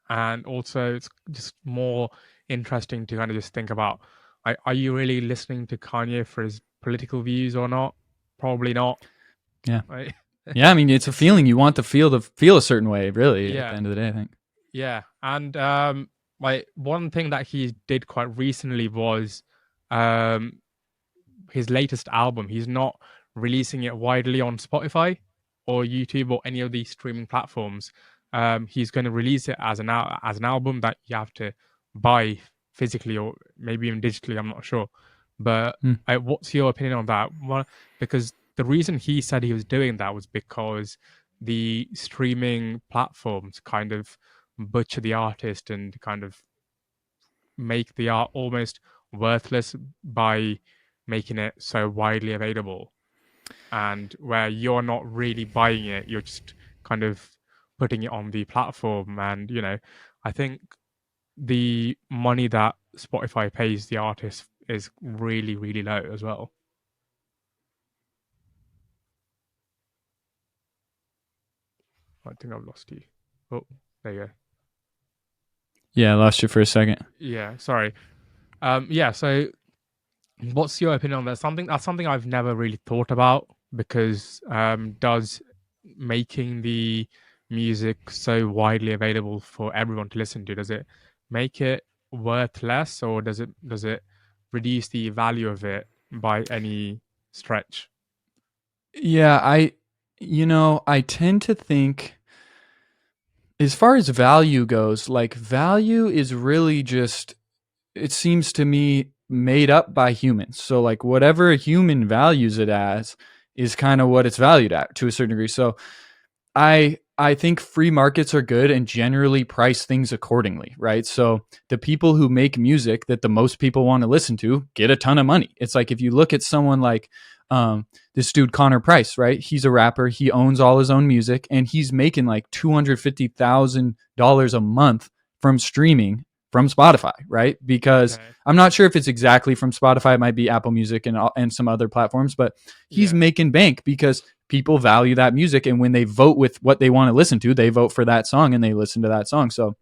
and also it's just more interesting to kind of just think about, like, are you really listening to Kanye for his political views or not? Probably not, Yeah, right? yeah. I mean, it's a It's feeling you want to feel a certain way. Really, at the yeah, end of the day, I think. yeah, and like one thing that he did quite recently was um his latest album. He's not releasing it widely on Spotify or YouTube or any of these streaming platforms. He's going to release it as as an album that you have to buy physically or maybe even digitally. I'm not sure, but Hmm. what's your opinion on that? Because the reason he said he was doing that was because the streaming platforms kind of butcher the artist and kind of make the art almost worthless by making it so widely available, and where you're not really buying it, you're just kind of putting it on the platform. And I think the money that Spotify pays the artist is really, really low as well. I think I've lost you. Oh, there you go. Yeah, I lost you for a second. Yeah, sorry. Yeah, so what's your opinion on that? That's something I've never really thought about, because does making the music so widely available for everyone to listen to, does it make it worth less, or does it reduce the value of it by any stretch? Yeah, I tend to think, as far as value goes, like value is really just, it seems to me, made up by humans. So like whatever a human values it as is kind of what it's valued at to a certain degree. So I think free markets are good and generally price things accordingly, right? So the people who make music that the most people want to listen to get a ton of money. It's like if you look at someone like this dude Connor Price, right? He's a rapper. He owns all his own music, and he's making like $250,000 a month from streaming from Spotify, right? Because Okay. I'm not sure if it's exactly from Spotify. It might be Apple Music and some other platforms, but he's Yeah. making bank because people value that music, and when they vote with what they want to listen to, they vote for that song and they listen to that song. So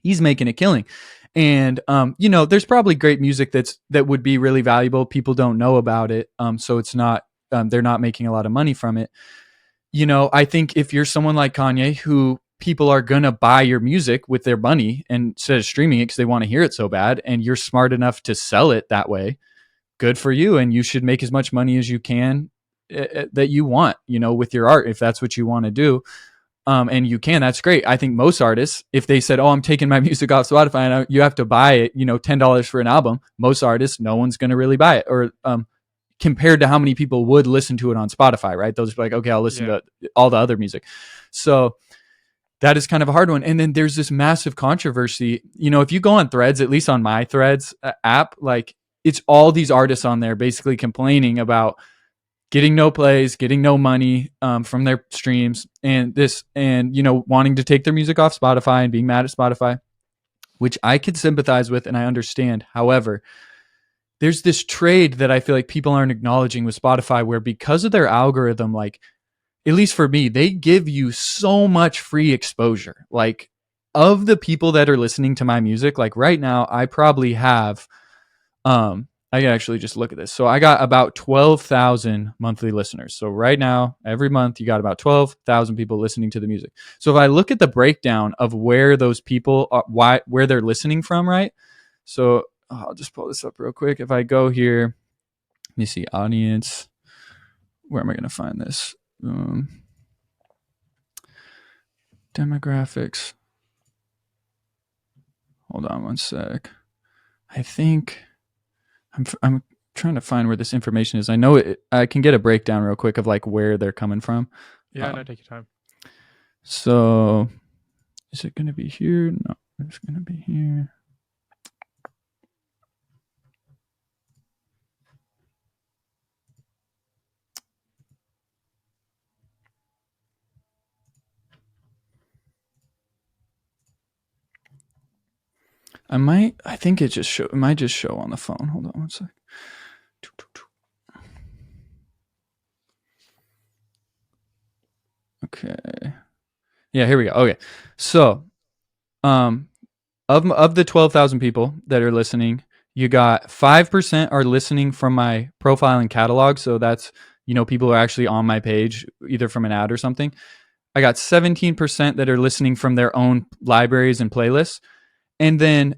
he's making a killing. And there's probably great music that would be really valuable. People don't know about it, so it's not, they're not making a lot of money from it. I think if you're someone like Kanye, who people are gonna buy your music with their money instead of streaming it because they want to hear it so bad, and you're smart enough to sell it that way, good for you, and you should make as much money as you can, that you want, with your art, if that's what you want to do. And you can, that's great. I think most artists, if they said, oh, I'm taking my music off Spotify and you have to buy it, $10 for an album, most artists, no one's going to really buy it. Or compared to how many people would listen to it on Spotify, right? Those are like, okay, I'll listen Yeah. to all the other music. So that is kind of a hard one. And then there's this massive controversy. If you go on Threads, at least on my Threads app, like it's all these artists on there basically complaining about getting no plays, getting no money from their streams, and wanting to take their music off Spotify and being mad at Spotify, which I could sympathize with and I understand. However, there's this trade that I feel like people aren't acknowledging with Spotify, where because of their algorithm, like at least for me, they give you so much free exposure. Like of the people that are listening to my music, like right now, I probably have I can actually just look at this. So I got about 12,000 monthly listeners. So right now, every month, you got about 12,000 people listening to the music. So if I look at the breakdown of where those people are, where they're listening from, right? So I'll just pull this up real quick. If I go here, let me see, audience. Where am I going to find this? Demographics. Hold on one sec. I think I'm trying to find where this information is. I know I can get a breakdown real quick of like where they're coming from. Yeah, no, Um, take your time. so is it going to be here? No, it's going to be here. I think it might just show on the phone. Hold on one sec. Okay. Yeah, here we go. Okay. So, um, of the 12,000 people that are listening, you got 5% are listening from my profile and catalog. So that's, people are actually on my page, either from an ad or something. I got 17% that are listening from their own libraries and playlists. And then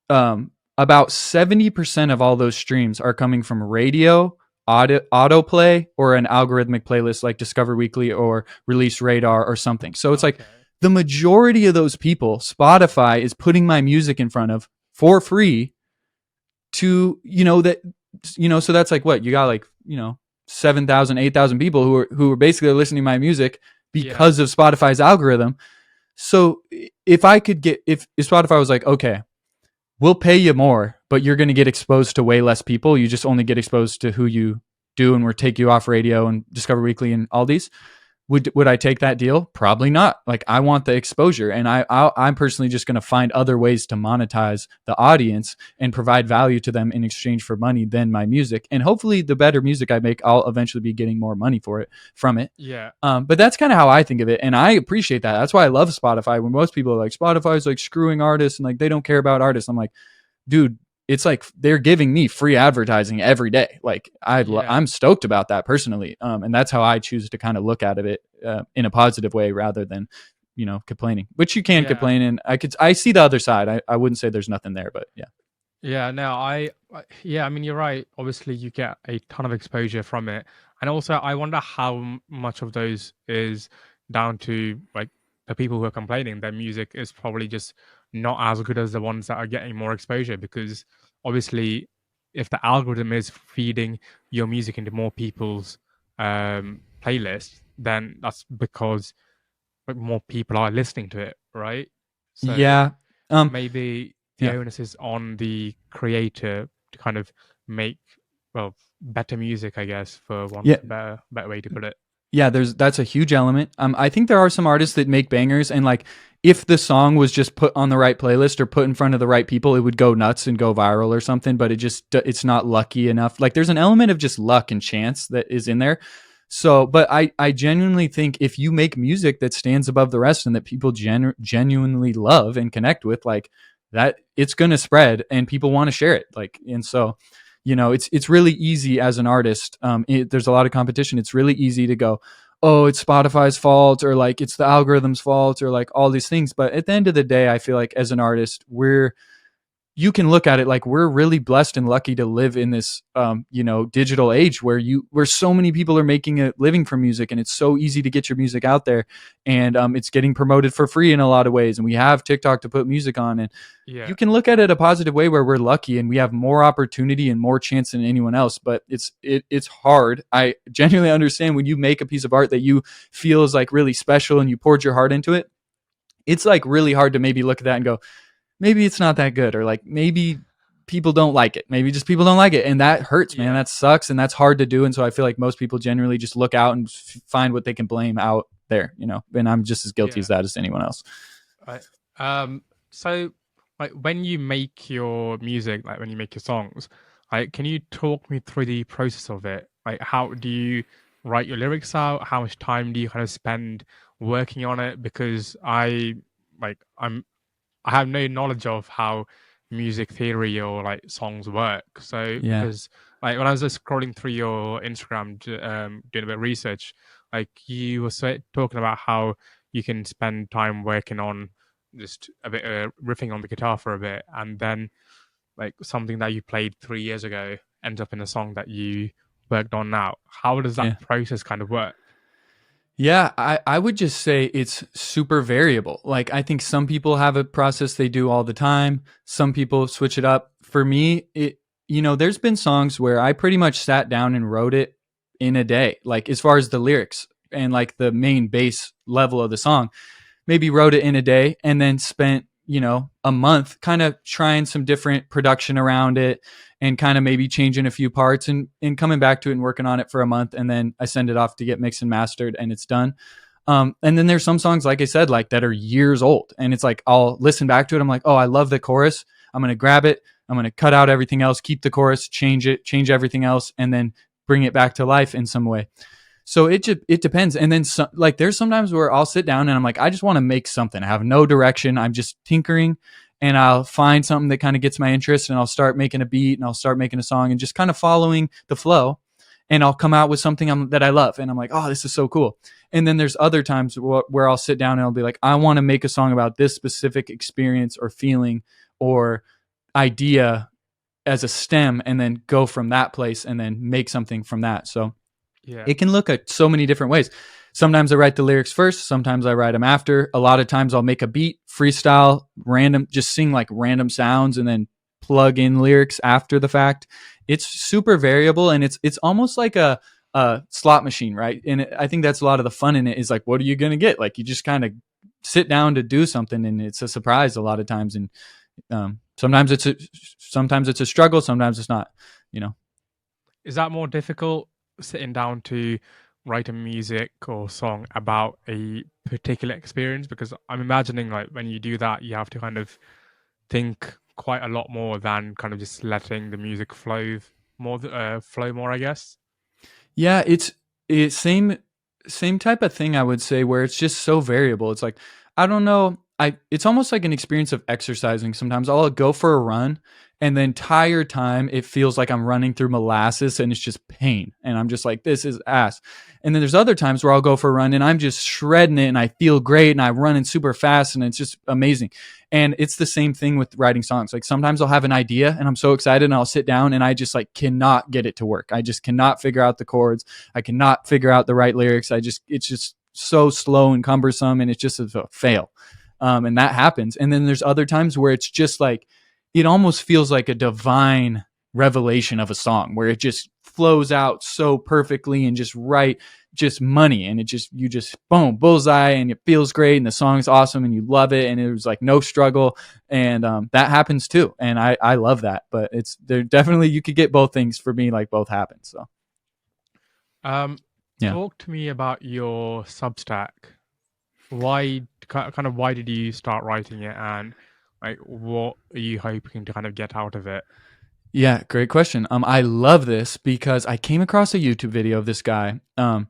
about 70% of all those streams are coming from radio, autoplay, or an algorithmic playlist like Discover Weekly or Release Radar or something. So it's like Okay. the majority of those people, Spotify is putting my music in front of for free to, so that's like what you got, like, 7,000, 8,000 people who are basically listening to my music Yeah. because of Spotify's algorithm. So if Spotify was like, okay, we'll pay you more, but you're going to get exposed to way less people. You just only get exposed to who you do, and we'll take you off radio and Discover Weekly and all these. Would I take that deal? Probably not. Like, I want the exposure, and I'm personally just going to find other ways to monetize the audience and provide value to them in exchange for money than my music. And hopefully, the better music I make, I'll eventually be getting more money for it from it. Yeah. But that's kind of how I think of it, and I appreciate that. That's why I love Spotify. When most people are like, Spotify's like screwing artists and like they don't care about artists, I'm like, dude, it's like they're giving me free advertising every day. Like Yeah. I'm stoked about that personally, and that's how I choose to kind of look at it in a positive way rather than complaining. Which you can Yeah. complain, and I see the other side. I wouldn't say there's nothing there, but yeah, Yeah, no, yeah, I mean, you're right. Obviously, you get a ton of exposure from it. And also, I wonder how much of those is down to like the people who are complaining their music is probably just not as good as the ones that are getting more exposure. Because obviously, if the algorithm is feeding your music into more people's playlists, then that's because like more people are listening to it, right? So yeah, maybe the yeah. onus is on the creator to kind of make, well, better music, I guess, for want Yeah, of a better way to put it. yeah, that's a huge element. I think there are some artists that make bangers, and like if the song was just put on the right playlist or put in front of the right people, it would go nuts and go viral or something. But it's not lucky enough. Like there's an element of just luck and chance that is in there. So, but I genuinely think if you make music that stands above the rest and that people genuinely love and connect with, like that, it's gonna spread and people want to share it. Like, and so it's really easy as an artist. There's a lot of competition. It's really easy to go, oh, it's Spotify's fault, or like it's the algorithm's fault, or like all these things. But at the end of the day, I feel like as an artist, you can look at it like we're really blessed and lucky to live in this digital age where so many people are making a living from music, and it's so easy to get your music out there, and it's getting promoted for free in a lot of ways, and we have TikTok to put music on, and Yeah, you can look at it a positive way where we're lucky and we have more opportunity and more chance than anyone else. But it's hard. I genuinely understand when you make a piece of art that you feel is like really special and you poured your heart into it. It's like really hard to maybe look at that and go, maybe it's not that good, or like maybe people don't like it. Maybe just people don't like it, and that hurts, man. yeah, That sucks, and that's hard to do. And so I feel like most people generally just look out and find what they can blame out there, And I'm just as guilty as yeah. that as anyone else. Right. So like when you make your music, like when you make your songs, like can you talk me through the process of it? Like how do you write your lyrics out? How much time do you kind of spend working on it? Because like I'm I have no knowledge of how music theory or like songs work. So Yeah, because like when I was just scrolling through your Instagram, doing a bit of research, like you were talking about how you can spend time working on just a bit riffing on the guitar for a bit, and then like something that you played 3 years ago ends up in a song that you worked on now. How does that yeah. process kind of work? Yeah, I would just say it's super variable. Like, I think some people have a process they do all the time. Some people switch it up. For me, there's been songs where I pretty much sat down and wrote it in a day, like as far as the lyrics and like the main bass level of the song, maybe wrote it in a day and then spent, a month kind of trying some different production around it and kind of maybe changing a few parts and coming back to it and working on it for a month. And then I send it off to get mixed and mastered and it's done. And then there's some songs, like I said, like that are years old, and it's like I'll listen back to it. I'm like, oh, I love the chorus. I'm gonna grab it. I'm gonna cut out everything else, keep the chorus, change it, change everything else, and then bring it back to life in some way. So it depends. And then like there's sometimes where I'll sit down and I'm like, I just want to make something. I have no direction. I'm just tinkering, and I'll find something that kind of gets my interest, and I'll start making a beat, and I'll start making a song, and just kind of following the flow. And I'll come out with something that I love, and I'm like, oh, this is so cool. And then there's other times where I'll sit down and I'll be like, I want to make a song about this specific experience or feeling or idea as a stem, and then go from that place and then make something from that. So Yeah. it can look at so many different ways. Sometimes I write the lyrics first, sometimes I write them after. A lot of times I'll make a beat, freestyle, random, just sing like random sounds and then plug in lyrics after the fact. It's super variable, and it's almost like a slot machine, right? And I think that's a lot of the fun in it, is like, what are you going to get? Like, you just kind of sit down to do something, and it's a surprise a lot of times. And sometimes it's a struggle, sometimes it's not, you know. Is that more difficult sitting down to write a music or song about a particular experience? Because I'm imagining like when you do that, you have to kind of think quite a lot more than kind of just letting the music flow more, I guess. Yeah, it's same type of thing, I would say, where it's just so variable. It's like, I don't know, it's almost like an experience of exercising. Sometimes I'll go for a run, and the entire time it feels like I'm running through molasses, and it's just pain, and I'm just like, this is ass. And then there's other times where I'll go for a run and I'm just shredding it, and I feel great, and I'm running super fast, and it's just amazing. And it's the same thing with writing songs. Like sometimes I'll have an idea and I'm so excited, and I'll sit down and I just like cannot get it to work. I just cannot figure out the chords. I cannot figure out the right lyrics. It's just so slow and cumbersome, and it's just a fail. And that happens. And then there's other times where it's just like, it almost feels like a divine revelation of a song, where it just flows out so perfectly and just right, just money. And you just boom, bullseye, and it feels great. And the song's awesome and you love it. And it was like no struggle. And that happens too. And I love that, but there definitely, you could get both things. For me, like both happen. So, Um, yeah. Talk to me about your Substack. Why did you start writing it, and like what are you hoping to kind of get out of it? Yeah, great question. I love this because I came across a YouTube video of this guy. And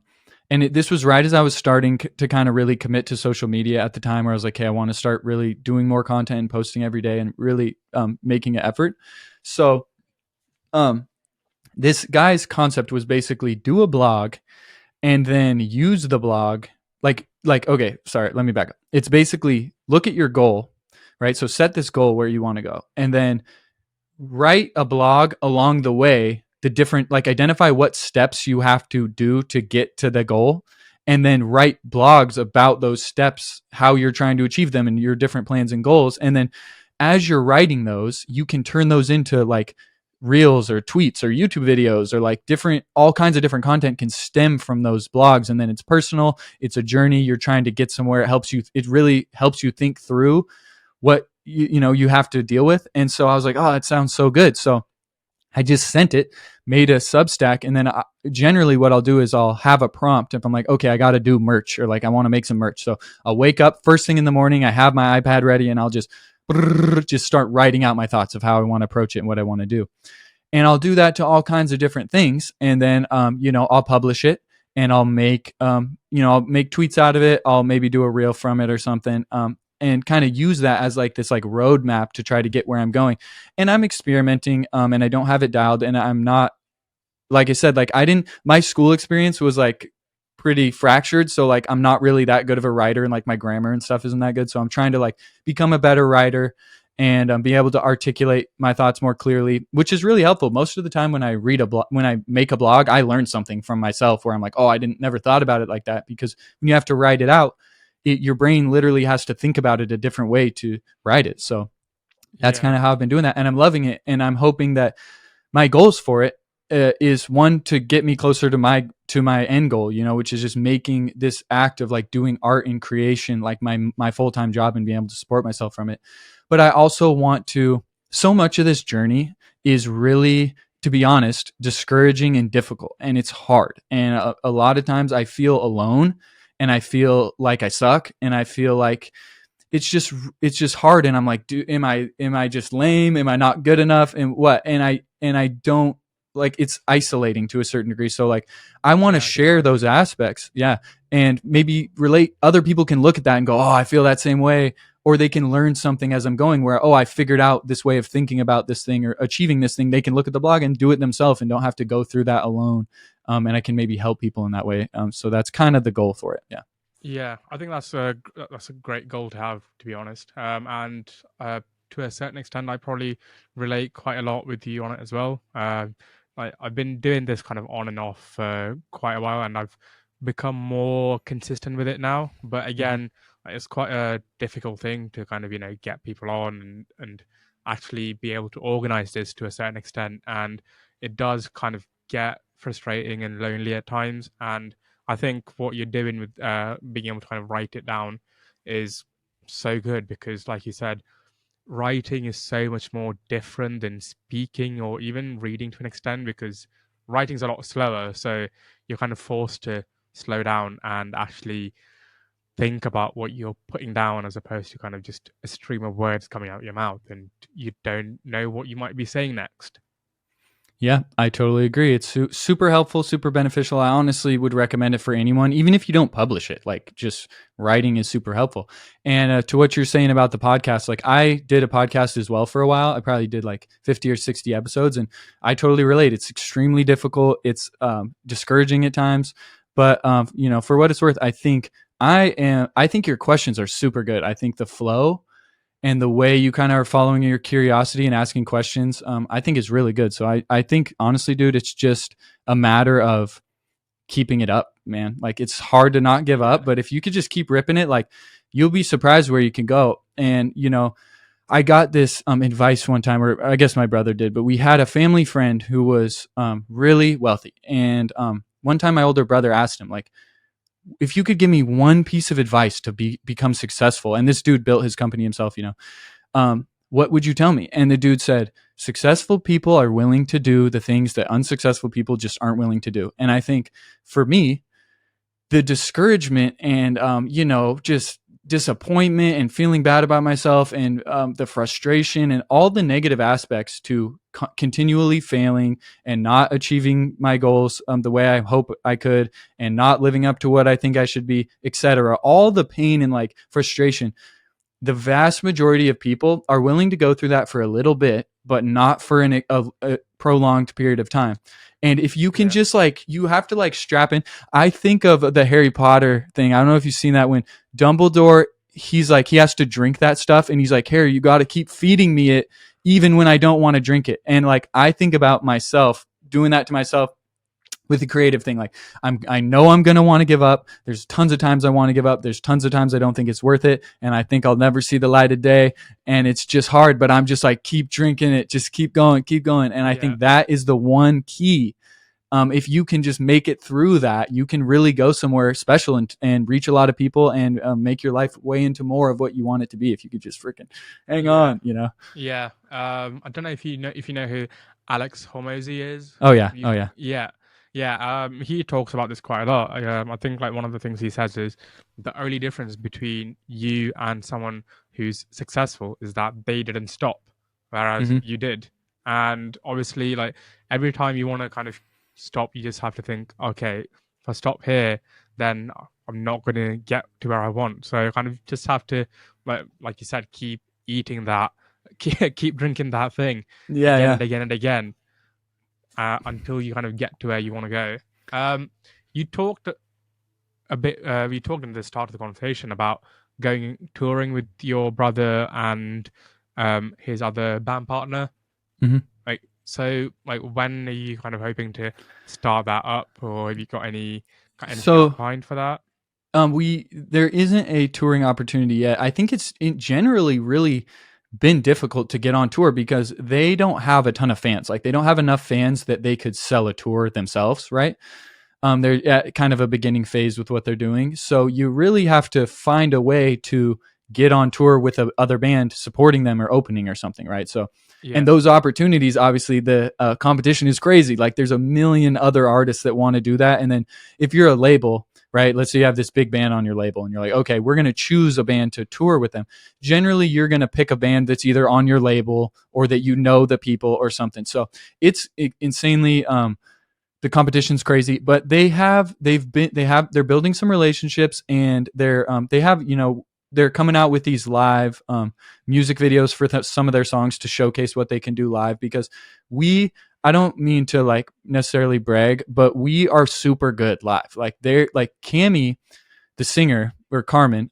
this was right as I was starting to kind of really commit to social media at the time, where I was like, hey, I want to start really doing more content and posting every day, and really making an effort. So this guy's concept was basically do a blog and then use the blog okay, sorry, let me back up. It's basically look at your goal, right? So set this goal where you want to go, and then write a blog along the way, the different, like, identify what steps you have to do to get to the goal, and then write blogs about those steps, how you're trying to achieve them, and your different plans and goals. And then as you're writing those, you can turn those into like reels or tweets or YouTube videos, or like all kinds of different content can stem from those blogs. And then it's personal, it's a journey, you're trying to get somewhere. It really helps you think through what you have to deal with. And so I was like, oh, that sounds so good. So I just sent it, made a Substack, and then generally what I'll do is I'll have a prompt. If I'm like, okay, I got to do merch, or like I want to make some merch, so I'll wake up first thing in the morning, I have my iPad ready, and I'll just start writing out my thoughts of how I want to approach it and what I want to do. And I'll do that to all kinds of different things, and then I'll publish it, and I'll make I'll make tweets out of it. I'll maybe do a reel from it or something. And kind of use that as like this like roadmap to try to get where I'm going. And I'm experimenting, and I don't have it dialed, and I'm not, like I said, like my school experience was like pretty fractured. So like, I'm not really that good of a writer, and like my grammar and stuff isn't that good. So I'm trying to like become a better writer, and be able to articulate my thoughts more clearly, which is really helpful. Most of the time when I when I make a blog, I learn something from myself, where I'm like, oh, I never thought about it like that. Because when you have to write it out, your brain literally has to think about it a different way to write it. So that's Yeah. kind of how I've been doing that, and I'm loving it. And I'm hoping that my goals for it is, one, to get me closer to my end goal, which is just making this act of like doing art and creation like my full-time job, and being able to support myself from it. But I also want to. So much of this journey is really, to be honest, discouraging and difficult, and it's hard. And a lot of times I feel alone. and I feel like I suck, and I feel like it's just hard, and I'm like, am I just lame? Am I not good enough? And what? And I don't, like, it's isolating to a certain degree. So like I want to Yeah, I can share those imagine. aspects. Yeah. And maybe relate, other people can look at that and go, oh, I feel that same way. Or they can learn something as I'm going where, oh, I figured out this way of thinking about this thing or achieving this thing. They can look at the blog and do it themselves and don't have to go through that alone. And I can maybe help people in that way. So that's kind of the goal for it. Yeah. Yeah, I think that's a great goal to have, to be honest. And to a certain extent, I probably relate quite a lot with you on it as well. Like I've been doing this kind of on and off for quite a while, and I've become more consistent with it now. But Mm-hmm. again, like, it's quite a difficult thing to kind of get people on and actually be able to organize this to a certain extent, and it does kind of get frustrating and lonely at times. And I think what you're doing with being able to kind of write it down is so good because, like you said, writing is so much more different than speaking or even reading to an extent because writing's a lot slower. So you're kind of forced to slow down and actually think about what you're putting down as opposed to kind of just a stream of words coming out your mouth and you don't know what you might be saying next. Yeah, I totally agree. It's super helpful, super beneficial. I honestly would recommend it for anyone, even if you don't publish it. Like, just writing is super helpful. And to what you're saying about the podcast, like, I did a podcast as well for a while. I probably did like 50 or 60 episodes, and I totally relate. It's extremely difficult. It's discouraging at times, but for what it's worth, I think your questions are super good. I think the flow and the way you kind of are following your curiosity and asking questions, I think is really good. So I think honestly, dude, it's just a matter of keeping it up, man. Like, it's hard to not give Yeah. up, but if you could just keep ripping it, like, you'll be surprised where you can go. And I got this advice one time, or I guess my brother did, but we had a family friend who was really wealthy, and one time my older brother asked him, like, if you could give me one piece of advice to become successful, and this dude built his company himself, what would you tell me? And the dude said, successful people are willing to do the things that unsuccessful people just aren't willing to do. And I think for me, the discouragement and just disappointment and feeling bad about myself and the frustration and all the negative aspects to continually failing and not achieving my goals the way I hope I could, and not living up to what I think I should be, etc., all the pain and like frustration, the vast majority of people are willing to go through that for a little bit, but not for a prolonged period of time. And if you can Yeah. just, like, you have to like strap in. I think of the Harry Potter thing. I don't know if you've seen that, when Dumbledore, he's like, he has to drink that stuff, and he's like, Harry, you got to keep feeding me it even when I don't want to drink it. And like, I think about myself doing that to myself with the creative thing. Like, I know I'm going to want to give up. There's tons of times I want to give up. There's tons of times I don't think it's worth it. And I think I'll never see the light of day. And it's just hard, but I'm just like, keep drinking it. Just keep going, keep going. And I Yeah. think that is the one key. If you can just make it through that, you can really go somewhere special and reach a lot of people and make your life way into more of what you want it to be. If you could just freaking hang Yeah. on. Yeah. I don't know if you know who Alex Hormozy is. Oh yeah. Have you? Oh yeah. Yeah. Yeah. He talks about this quite a lot. I think like one of the things he says is the only difference between you and someone who's successful is that they didn't stop, whereas Mm-hmm. you did. And obviously, like every time you want to kind of stop, you just have to think, okay, if I stop here, then I'm not going to get to where I want. So I kind of just have to, like you said, keep eating that, keep drinking that thing Yeah. again Yeah. and again and again until you kind of get to where you want to go. You talked a bit. We talked in the start of the conversation about going touring with your brother and his other band partner. Mm-hmm. Like, so, like, when are you kind of hoping to start that up, or have you got anything else So planned for that? there isn't a touring opportunity yet. I think it's generally really been difficult to get on tour because they don't have a ton of fans. Like, they don't have enough fans that they could sell a tour themselves, right? They're at kind of a beginning phase with what they're doing. So you really have to find a way to get on tour with a other band supporting them or opening or something, right? So, and Yeah, those opportunities, obviously, the competition is crazy. Like, there's a million other artists that want to do that, and then if you're a label, right? Let's say you have this big band on your label and you're like, okay, we're going to choose a band to tour with them. Generally, you're going to pick a band that's either on your label or that you know the people or something. So it's insanely, the competition's crazy, but they're building some relationships, and they have, they're coming out with these live music videos for some of their songs to showcase what they can do live, because I don't mean to like necessarily brag, but we are super good live. Like they're like Cami, the singer, or Carmen,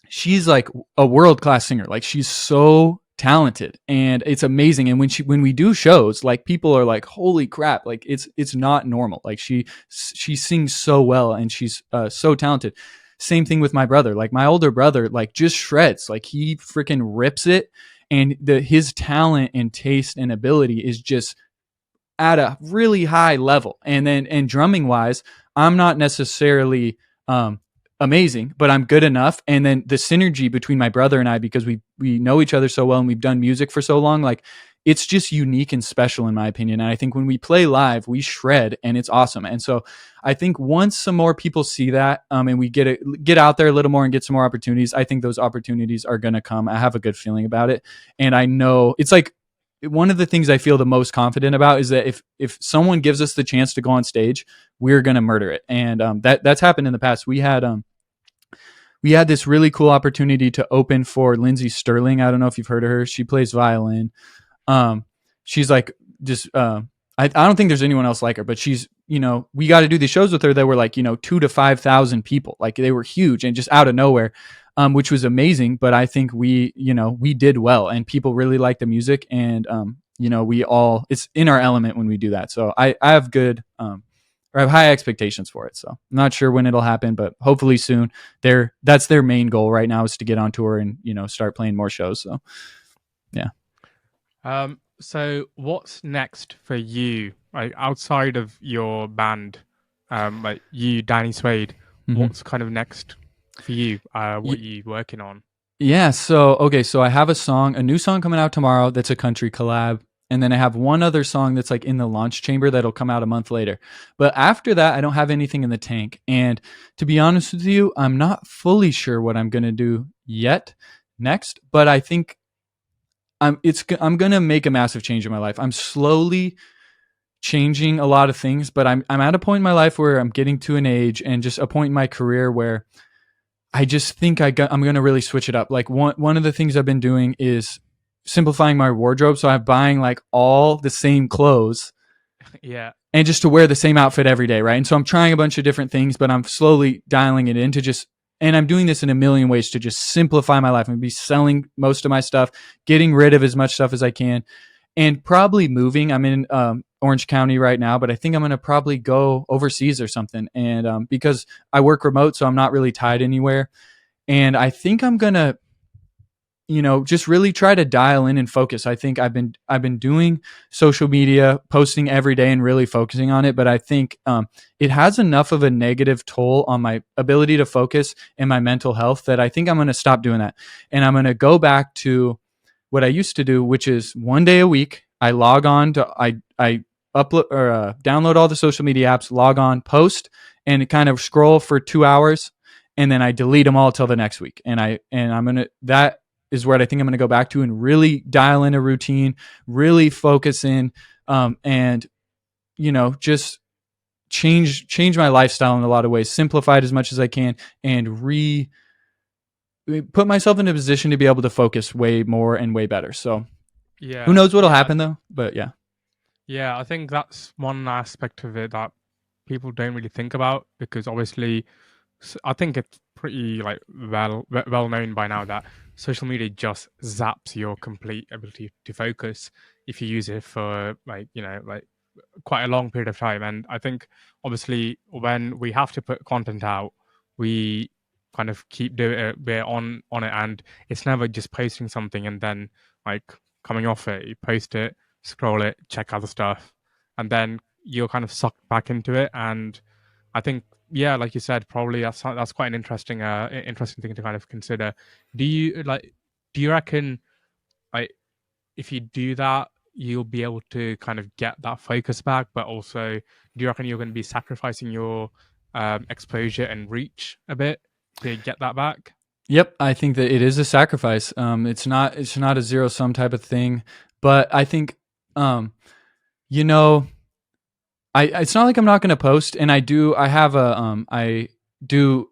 she's like a world class singer. Like she's so talented and it's amazing. And when we do shows, like people are like, holy crap, like it's not normal. Like she sings so well and she's so talented. Same thing with my brother. Like my older brother, like just shreds. Like he freaking rips it, and his talent and taste and ability is just at a really high level. And drumming wise, I'm not necessarily amazing, but I'm good enough. And then the synergy between my brother and I, because we know each other so well and we've done music for so long, like it's just unique and special in my opinion. And I think when we play live, we shred and it's awesome. And so I think once some more people see that, and we get out there a little more and get some more opportunities, I think those opportunities are going to come. I have a good feeling about it. And I know it's like, one of the things I feel the most confident about is that if someone gives us the chance to go on stage, we're gonna murder it. And that's happened in the past. We had this really cool opportunity to open for Lindsay Sterling. I don't know if you've heard of her. She plays violin. She's like just I don't think there's anyone else like her, but she's, we got to do these shows with her that were like, 2,000 to 5,000 people. Like they were huge and just out of nowhere. Which was amazing. But I think we did well, and people really like the music, and it's in our element when we do that. So I have or I have high expectations for it. So I'm not sure when it'll happen, but hopefully soon. That's their main goal right now, is to get on tour and start playing more shows. So yeah. So what's next for you, like outside of your band, like you, Danny Suede? Mm-hmm. What's kind of next for you? What are you working on? Yeah. So, okay. So I have a new song coming out tomorrow that's a country collab. And then I have one other song that's like in the launch chamber that'll come out a month later. But after that, I don't have anything in the tank. And to be honest with you, I'm not fully sure what I'm going to do yet next. But I think I'm going to make a massive change in my life. I'm slowly changing a lot of things, but I'm at a point in my life where I'm getting to an age and just a point in my career where I just think I'm going to really switch it up. Like one of the things I've been doing is simplifying my wardrobe. So I'm buying like all the same clothes. Yeah. And just to wear the same outfit every day. Right. And so I'm trying a bunch of different things, but I'm slowly dialing it into and I'm doing this in a million ways to just simplify my life. I'm going to be selling most of my stuff, getting rid of as much stuff as I can, and probably moving. I'm in Orange County right now, but I think I'm going to probably go overseas or something. And because I work remote, so I'm not really tied anywhere. And I think I'm going to, just really try to dial in and focus. I think I've been doing social media, posting every day and really focusing on it. But I think it has enough of a negative toll on my ability to focus and my mental health that I think I'm going to stop doing that. And I'm going to go back to what I used to do, which is one day a week, I log on to, I upload or download all the social media apps, log on, post, and kind of scroll for 2 hours. And then I delete them all till the next week. And that is where I think I'm going to go back to and really dial in a routine, really focus in, and just change my lifestyle in a lot of ways, simplify it as much as I can, and put myself in a position to be able to focus way more and way better. So who Yeah. knows what'll happen though, but yeah. Yeah, I think that's one aspect of it that people don't really think about, because obviously I think it's pretty like well known by now that social media just zaps your complete ability to focus if you use it for like quite a long period of time. And I think obviously when we have to put content out, we kind of keep doing it, we're on it, and it's never just posting something and then like coming off it. You post it, scroll it, check other stuff, and then you're kind of sucked back into it. And I think, yeah, like you said, probably that's quite an interesting thing to kind of consider. Do you reckon, like, if you do that, you'll be able to kind of get that focus back, but also, do you reckon you're going to be sacrificing your exposure and reach a bit to get that back? Yep, I think that it is a sacrifice. It's not a zero sum type of thing, but I think um, you know, I it's not like I'm not going to post, and I do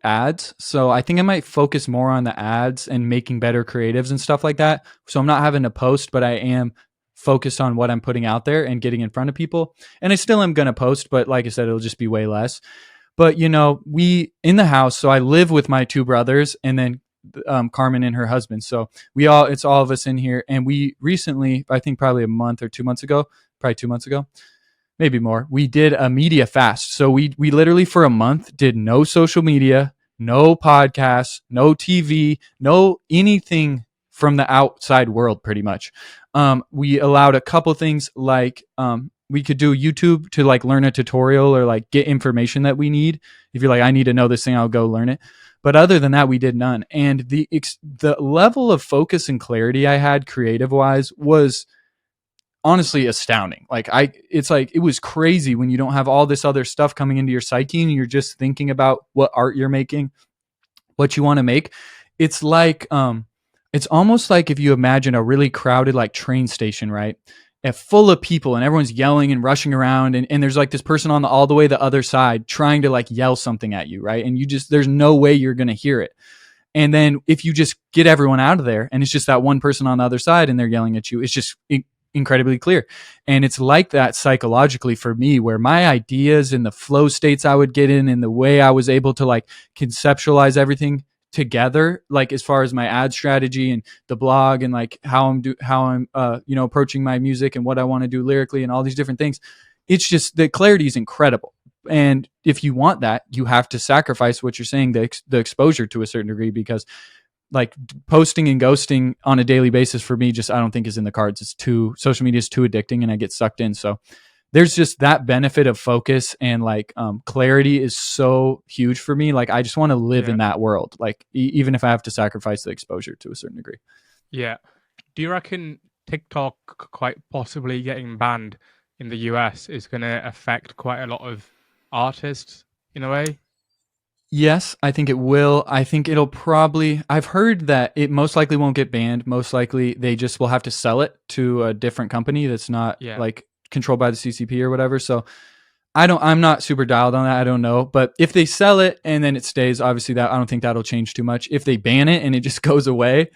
ads, so I think I might focus more on the ads and making better creatives and stuff like that. So I'm not having to post, but I am focused on what I'm putting out there and getting in front of people. And I still am going to post, but like I said, it'll just be way less. But we in the house, so I live with my two brothers and then Carmen and her husband. So it's all of us in here. And we recently, I think probably a month or 2 months ago, probably 2 months ago, maybe more, we did a media fast. So we literally for a month did no social media, no podcasts, no TV, no anything from the outside world, pretty much. We allowed a couple things like we could do YouTube to like learn a tutorial or like get information that we need. If you're like, I need to know this thing, I'll go learn it. But other than that, we did none. And the level of focus and clarity I had creative wise was honestly astounding. It's like it was crazy when you don't have all this other stuff coming into your psyche and you're just thinking about what art you're making, what you want to make. It's like it's almost like if you imagine a really crowded like train station, right? Full of people and everyone's yelling and rushing around and there's like this person on all the way the other side trying to like yell something at you, right? And there's no way you're gonna hear it. And then if you just get everyone out of there and it's just that one person on the other side and they're yelling at you, it's just incredibly clear. And it's like that psychologically for me, where my ideas and the flow states I would get in and the way I was able to like conceptualize everything together, like as far as my ad strategy and the blog and like how I'm approaching my music and what I want to do lyrically and all these different things. It's just the clarity is incredible. And if you want that, you have to sacrifice what you're saying, the exposure to a certain degree, because like posting and ghosting on a daily basis for me, just I don't think is in the cards. Social media is too addicting and I get sucked in. So there's just that benefit of focus and like clarity is so huge for me. Like I just want to live Yeah. in that world, like even if I have to sacrifice the exposure to a certain degree. Yeah. Do you reckon TikTok quite possibly getting banned in the US is going to affect quite a lot of artists in a way? Yes, I think it will. I think it'll probably, I've heard that it most likely won't get banned. Most likely they just will have to sell it to a different company that's not Yeah. like controlled by the CCP or whatever. So I'm not super dialed on that. I don't know. But if they sell it and then it stays, obviously I don't think that'll change too much. If they ban it and it just goes away,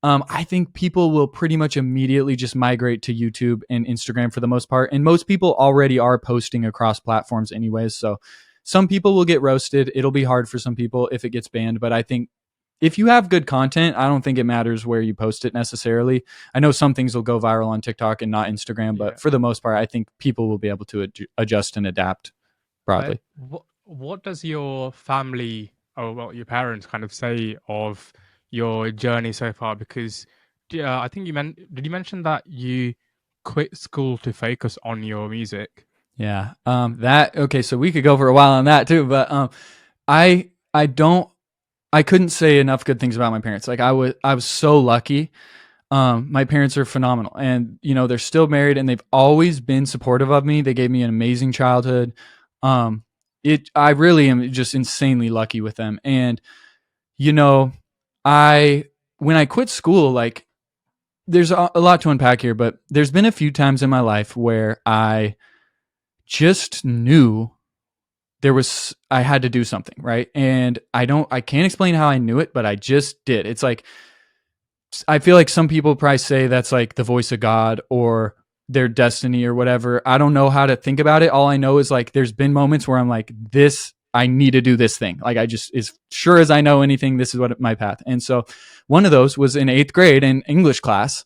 I think people will pretty much immediately just migrate to YouTube and Instagram for the most part. And most people already are posting across platforms anyways. So some people will get roasted. It'll be hard for some people if it gets banned. But I think if you have good content, I don't think it matters where you post it necessarily. I know some things will go viral on TikTok and not Instagram, Yeah. but for the most part, I think people will be able to adjust and adapt broadly. What does your family, or well, your parents kind of say of your journey so far? Because I think did you mention that you quit school to focus on your music? Yeah. Okay. So we could go for a while on that too, but I don't, I couldn't say enough good things about my parents. Like I was so lucky. My parents are phenomenal and they're still married and they've always been supportive of me. They gave me an amazing childhood. I really am just insanely lucky with them. And, you know, when I quit school, like there's a lot to unpack here, but there's been a few times in my life where I just knew I had to do something, right? And I can't explain how I knew it, but I just did. It's like, I feel like some people probably say that's like the voice of God or their destiny or whatever. I don't know how to think about it. All I know is like, there's been moments where I'm like, I need to do this thing. Like I just, as sure as I know anything, this is what my path. And so one of those was in 8th grade in English class.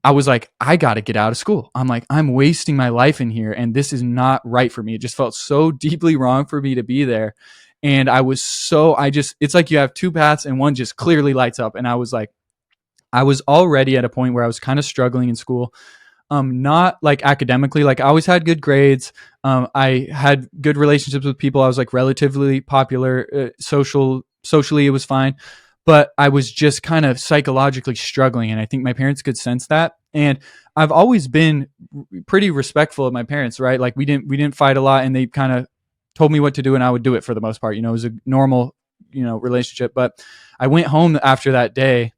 I was like, I got to get out of school. I'm like, I'm wasting my life in here and this is not right for me. It just felt so deeply wrong for me to be there. And it's like you have two paths and one just clearly lights up. And I was like, I was already at a point where I was kind of struggling in school. Not like academically, like I always had good grades. I had good relationships with people. I was like relatively popular, socially, it was fine. But I was just kind of psychologically struggling. And I think my parents could sense that. And I've always been pretty respectful of my parents, right? Like we didn't fight a lot and they kind of told me what to do and I would do it for the most part. It was a normal, relationship. But I went home after that day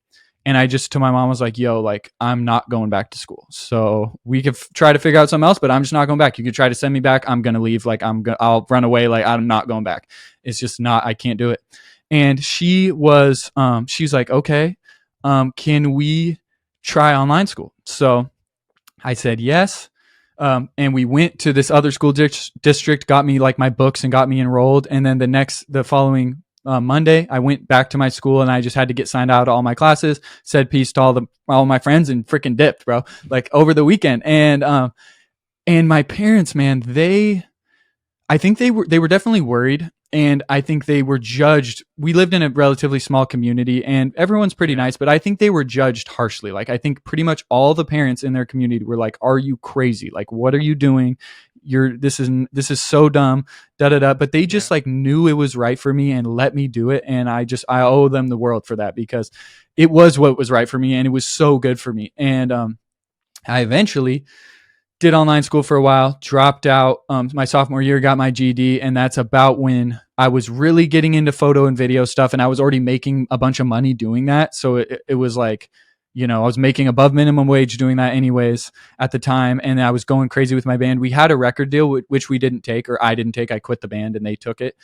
and I just to my mom was like, yo, like I'm not going back to school. So we could try to figure out something else, but I'm just not going back. You could try to send me back. I'm going to leave. Like I'll run away. Like I'm not going back. It's just not, I can't do it. And she's like, okay, can we try online school? So I said yes. And we went to this other school district, got me like my books and got me enrolled. And then the following Monday, I went back to my school and I just had to get signed out of all my classes, said peace to all my friends and freaking dipped, bro, like over the weekend. And my parents, man, I think they were definitely worried, and I think they were judged. We lived in a relatively small community and everyone's pretty Yeah. nice, but I think they were judged harshly. Like I think pretty much all the parents in their community were like, "Are you crazy? Like what are you doing? This is so dumb." Da da da. But they Yeah. just like knew it was right for me and let me do it, and I owe them the world for that because it was what was right for me and it was so good for me. And I eventually did online school for a while, dropped out my sophomore year, got my GED, and that's about when I was really getting into photo and video stuff, and I was already making a bunch of money doing that. So it was like, I was making above minimum wage doing that anyways at the time, and I was going crazy with my band. We had a record deal, which we didn't take, or I didn't take. I quit the band, and they took it.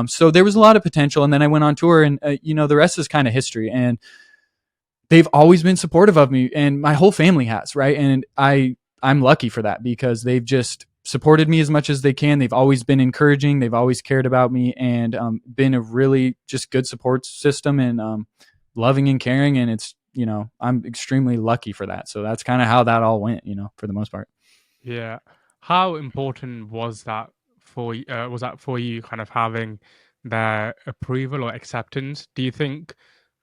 So there was a lot of potential, and then I went on tour, and the rest is kind of history. And they've always been supportive of me, and my whole family has, right? And I'm lucky for that because they've just supported me as much as they can. They've always been encouraging. They've always cared about me and been a really just good support system and loving and caring. And it's, I'm extremely lucky for that. So that's kind of how that all went, for the most part. Yeah. How important was that for you kind of having their approval or acceptance? Do you think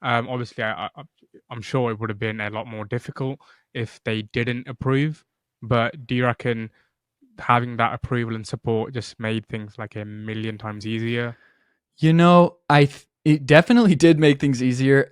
obviously I'm sure it would have been a lot more difficult if they didn't approve, but do you reckon having that approval and support just made things like a million times easier? It definitely did make things easier.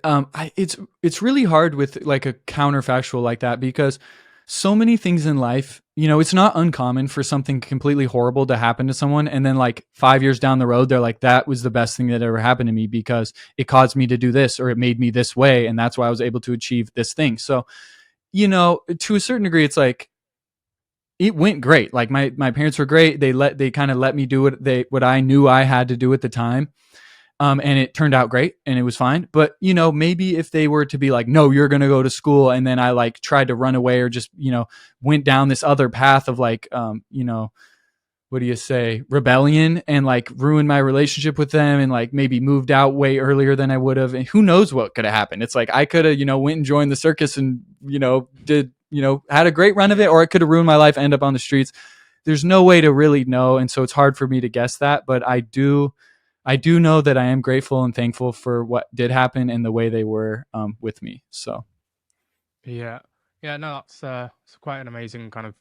It's really hard with like a counterfactual like that because so many things in life, it's not uncommon for something completely horrible to happen to someone, and then like 5 years down the road, they're like, "That was the best thing that ever happened to me because it caused me to do this, or it made me this way, and that's why I was able to achieve this thing." So, to a certain degree, it's like it went great. Like my parents were great. They kind of let me do what I knew I had to do at the time. And it turned out great and it was fine. But, maybe if they were to be like, no, you're going to go to school. And then I like tried to run away or just, went down this other path of like, what do you say, rebellion and like ruined my relationship with them and like maybe moved out way earlier than I would have. And who knows what could have happened. It's like I could have, went and joined the circus and, had a great run of it, or it could have ruined my life, end up on the streets. There's no way to really know. And so it's hard for me to guess that. But I do know that I am grateful and thankful for what did happen and the way they were with me. So Yeah. Yeah, no, that's it's quite an amazing kind of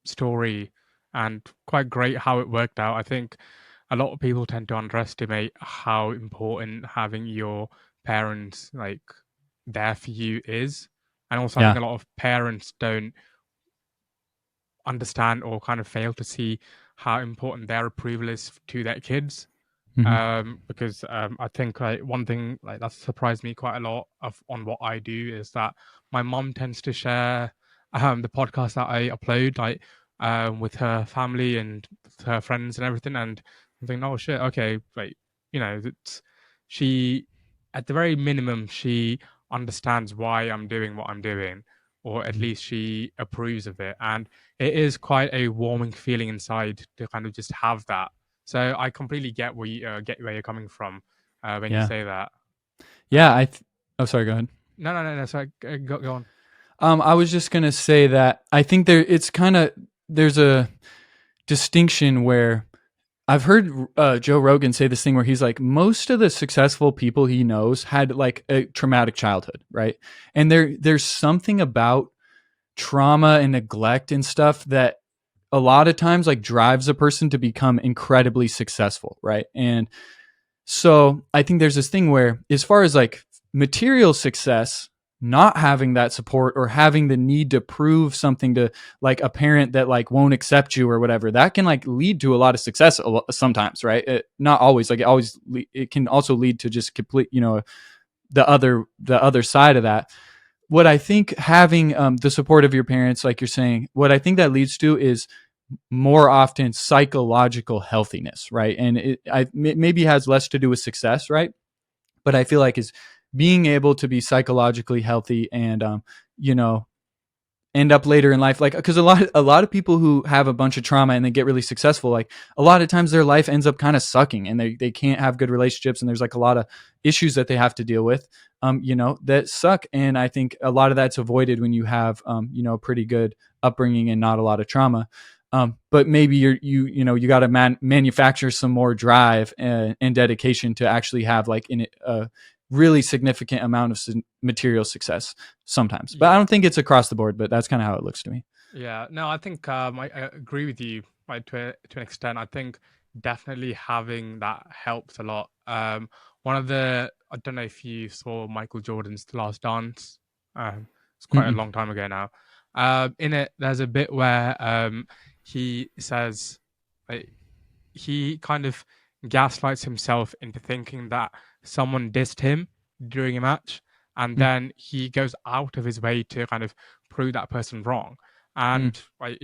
story and quite great how it worked out. I think a lot of people tend to underestimate how important having your parents like there for you is. And also I think yeah. a lot of parents don't understand or kind of fail to see how important their approval is to their kids. Hmm. Because I think like one thing like that surprised me quite a lot on what I do is that my mom tends to share the podcast that I upload like with her family and her friends and everything, and I'm thinking, oh shit, okay, like it's she at the very minimum she understands why I'm doing what I'm doing, or at least she approves of it, and it is quite a warming feeling inside to kind of just have that. So I completely get where you're coming from when you Yeah. say that. Yeah. Um, Oh, sorry. Go ahead. no. Sorry, go on. I was just gonna say that I think there's a distinction where I've heard Joe Rogan say this thing where he's like, most of the successful people he knows had like a traumatic childhood, right? And there's something about trauma and neglect and stuff that a lot of times like drives a person to become incredibly successful, right? And so I think there's this thing where, as far as like material success, not having that support or having the need to prove something to like a parent that like won't accept you or whatever, that can like lead to a lot of success sometimes, right? Not always, like it can also lead to just complete, the other side of that. What I think having the support of your parents, like you're saying, what I think that leads to is more often psychological healthiness, right? And maybe has less to do with success, right? But I feel like is being able to be psychologically healthy and you know end up later in life, like because a lot of people who have a bunch of trauma and they get really successful, like a lot of times their life ends up kind of sucking and they can't have good relationships and there's like a lot of issues that they have to deal with, that suck. And I think a lot of that's avoided when you have a pretty good upbringing and not a lot of trauma. But maybe you got to manufacture some more drive and dedication to actually have like a really significant amount of material success sometimes. But I Yeah. don't think it's across the board, but that's kind of how it looks to me. Yeah, no, I think I agree with you, like to an extent. I think definitely having that helps a lot. One of the I don't know if you saw Michael Jordan's The Last Dance. It's quite a Mm-mm. long time ago now. In it, there's a bit where he says, like, he kind of gaslights himself into thinking that someone dissed him during a match, and Mm, then he goes out of his way to kind of prove that person wrong. mm, And like,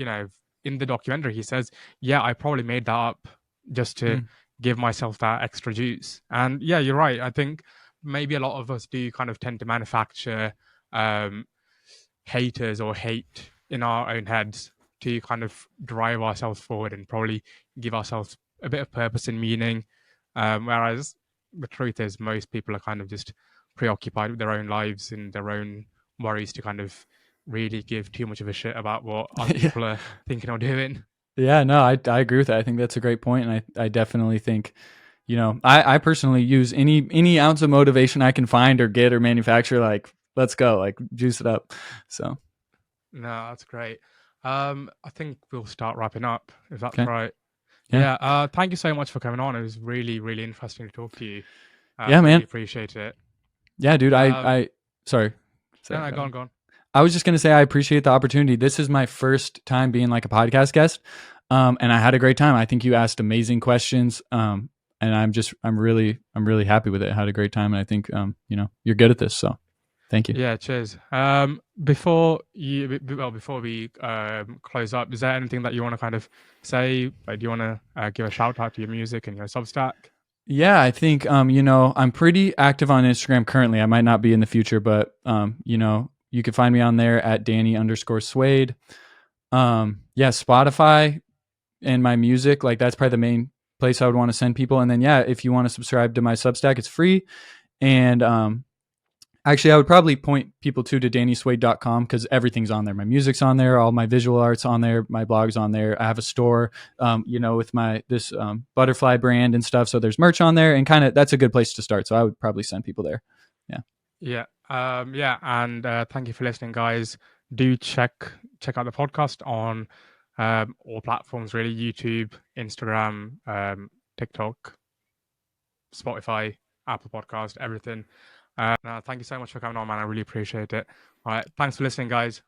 in the documentary, he says, "Yeah, I probably made that up just to mm. give myself that extra juice." And yeah, you're right. I think maybe a lot of us do kind of tend to manufacture um, haters or hate in our own heads to kind of drive ourselves forward and probably give ourselves a bit of purpose and meaning. Whereas the truth is, most people are kind of just preoccupied with their own lives and their own worries to kind of really give too much of a shit about what other Yeah. people are thinking or doing. Yeah, no, I agree with that. I think that's a great point, and I definitely think, I personally use any ounce of motivation I can find or get or manufacture. Like, let's go, like juice it up. So No, that's great. I think we'll start wrapping up if that's okay, right. yeah, Yeah. Thank you so much for coming on. It was really, really interesting to talk to you. yeah, Really man, appreciate it. yeah, dude. Um, Sorry, no, sorry. no, Go go ahead. on, go on. I was just gonna say I appreciate the opportunity. This is my first time being like a podcast guest, and I had a great time. I think you asked amazing questions, and I'm really happy with it. I had a great time, and I think you're good at this. So, thank you. Yeah, cheers. Before we close up, is there anything that you want to kind of say? Like, do you want to give a shout out to your music and your Substack? Yeah, I think I'm pretty active on Instagram currently. I might not be in the future, but you can find me on there at Danny_Suede. Yeah, Spotify and my music, like that's probably the main place I would want to send people. And then yeah, if you want to subscribe to my Substack, it's free. And actually, I would probably point people to DannySuede.com because everything's on there. My music's on there, all my visual art's on there, my blog's on there. I have a store, with my this butterfly brand and stuff. So there's merch on there, and kind of that's a good place to start. So I would probably send people there. Yeah. Yeah. Yeah. And thank you for listening, guys. Do check out the podcast on all platforms, really: YouTube, Instagram, TikTok, Spotify, Apple Podcast, everything. Thank you so much for coming on, man. I really appreciate it. All right. Thanks for listening, guys.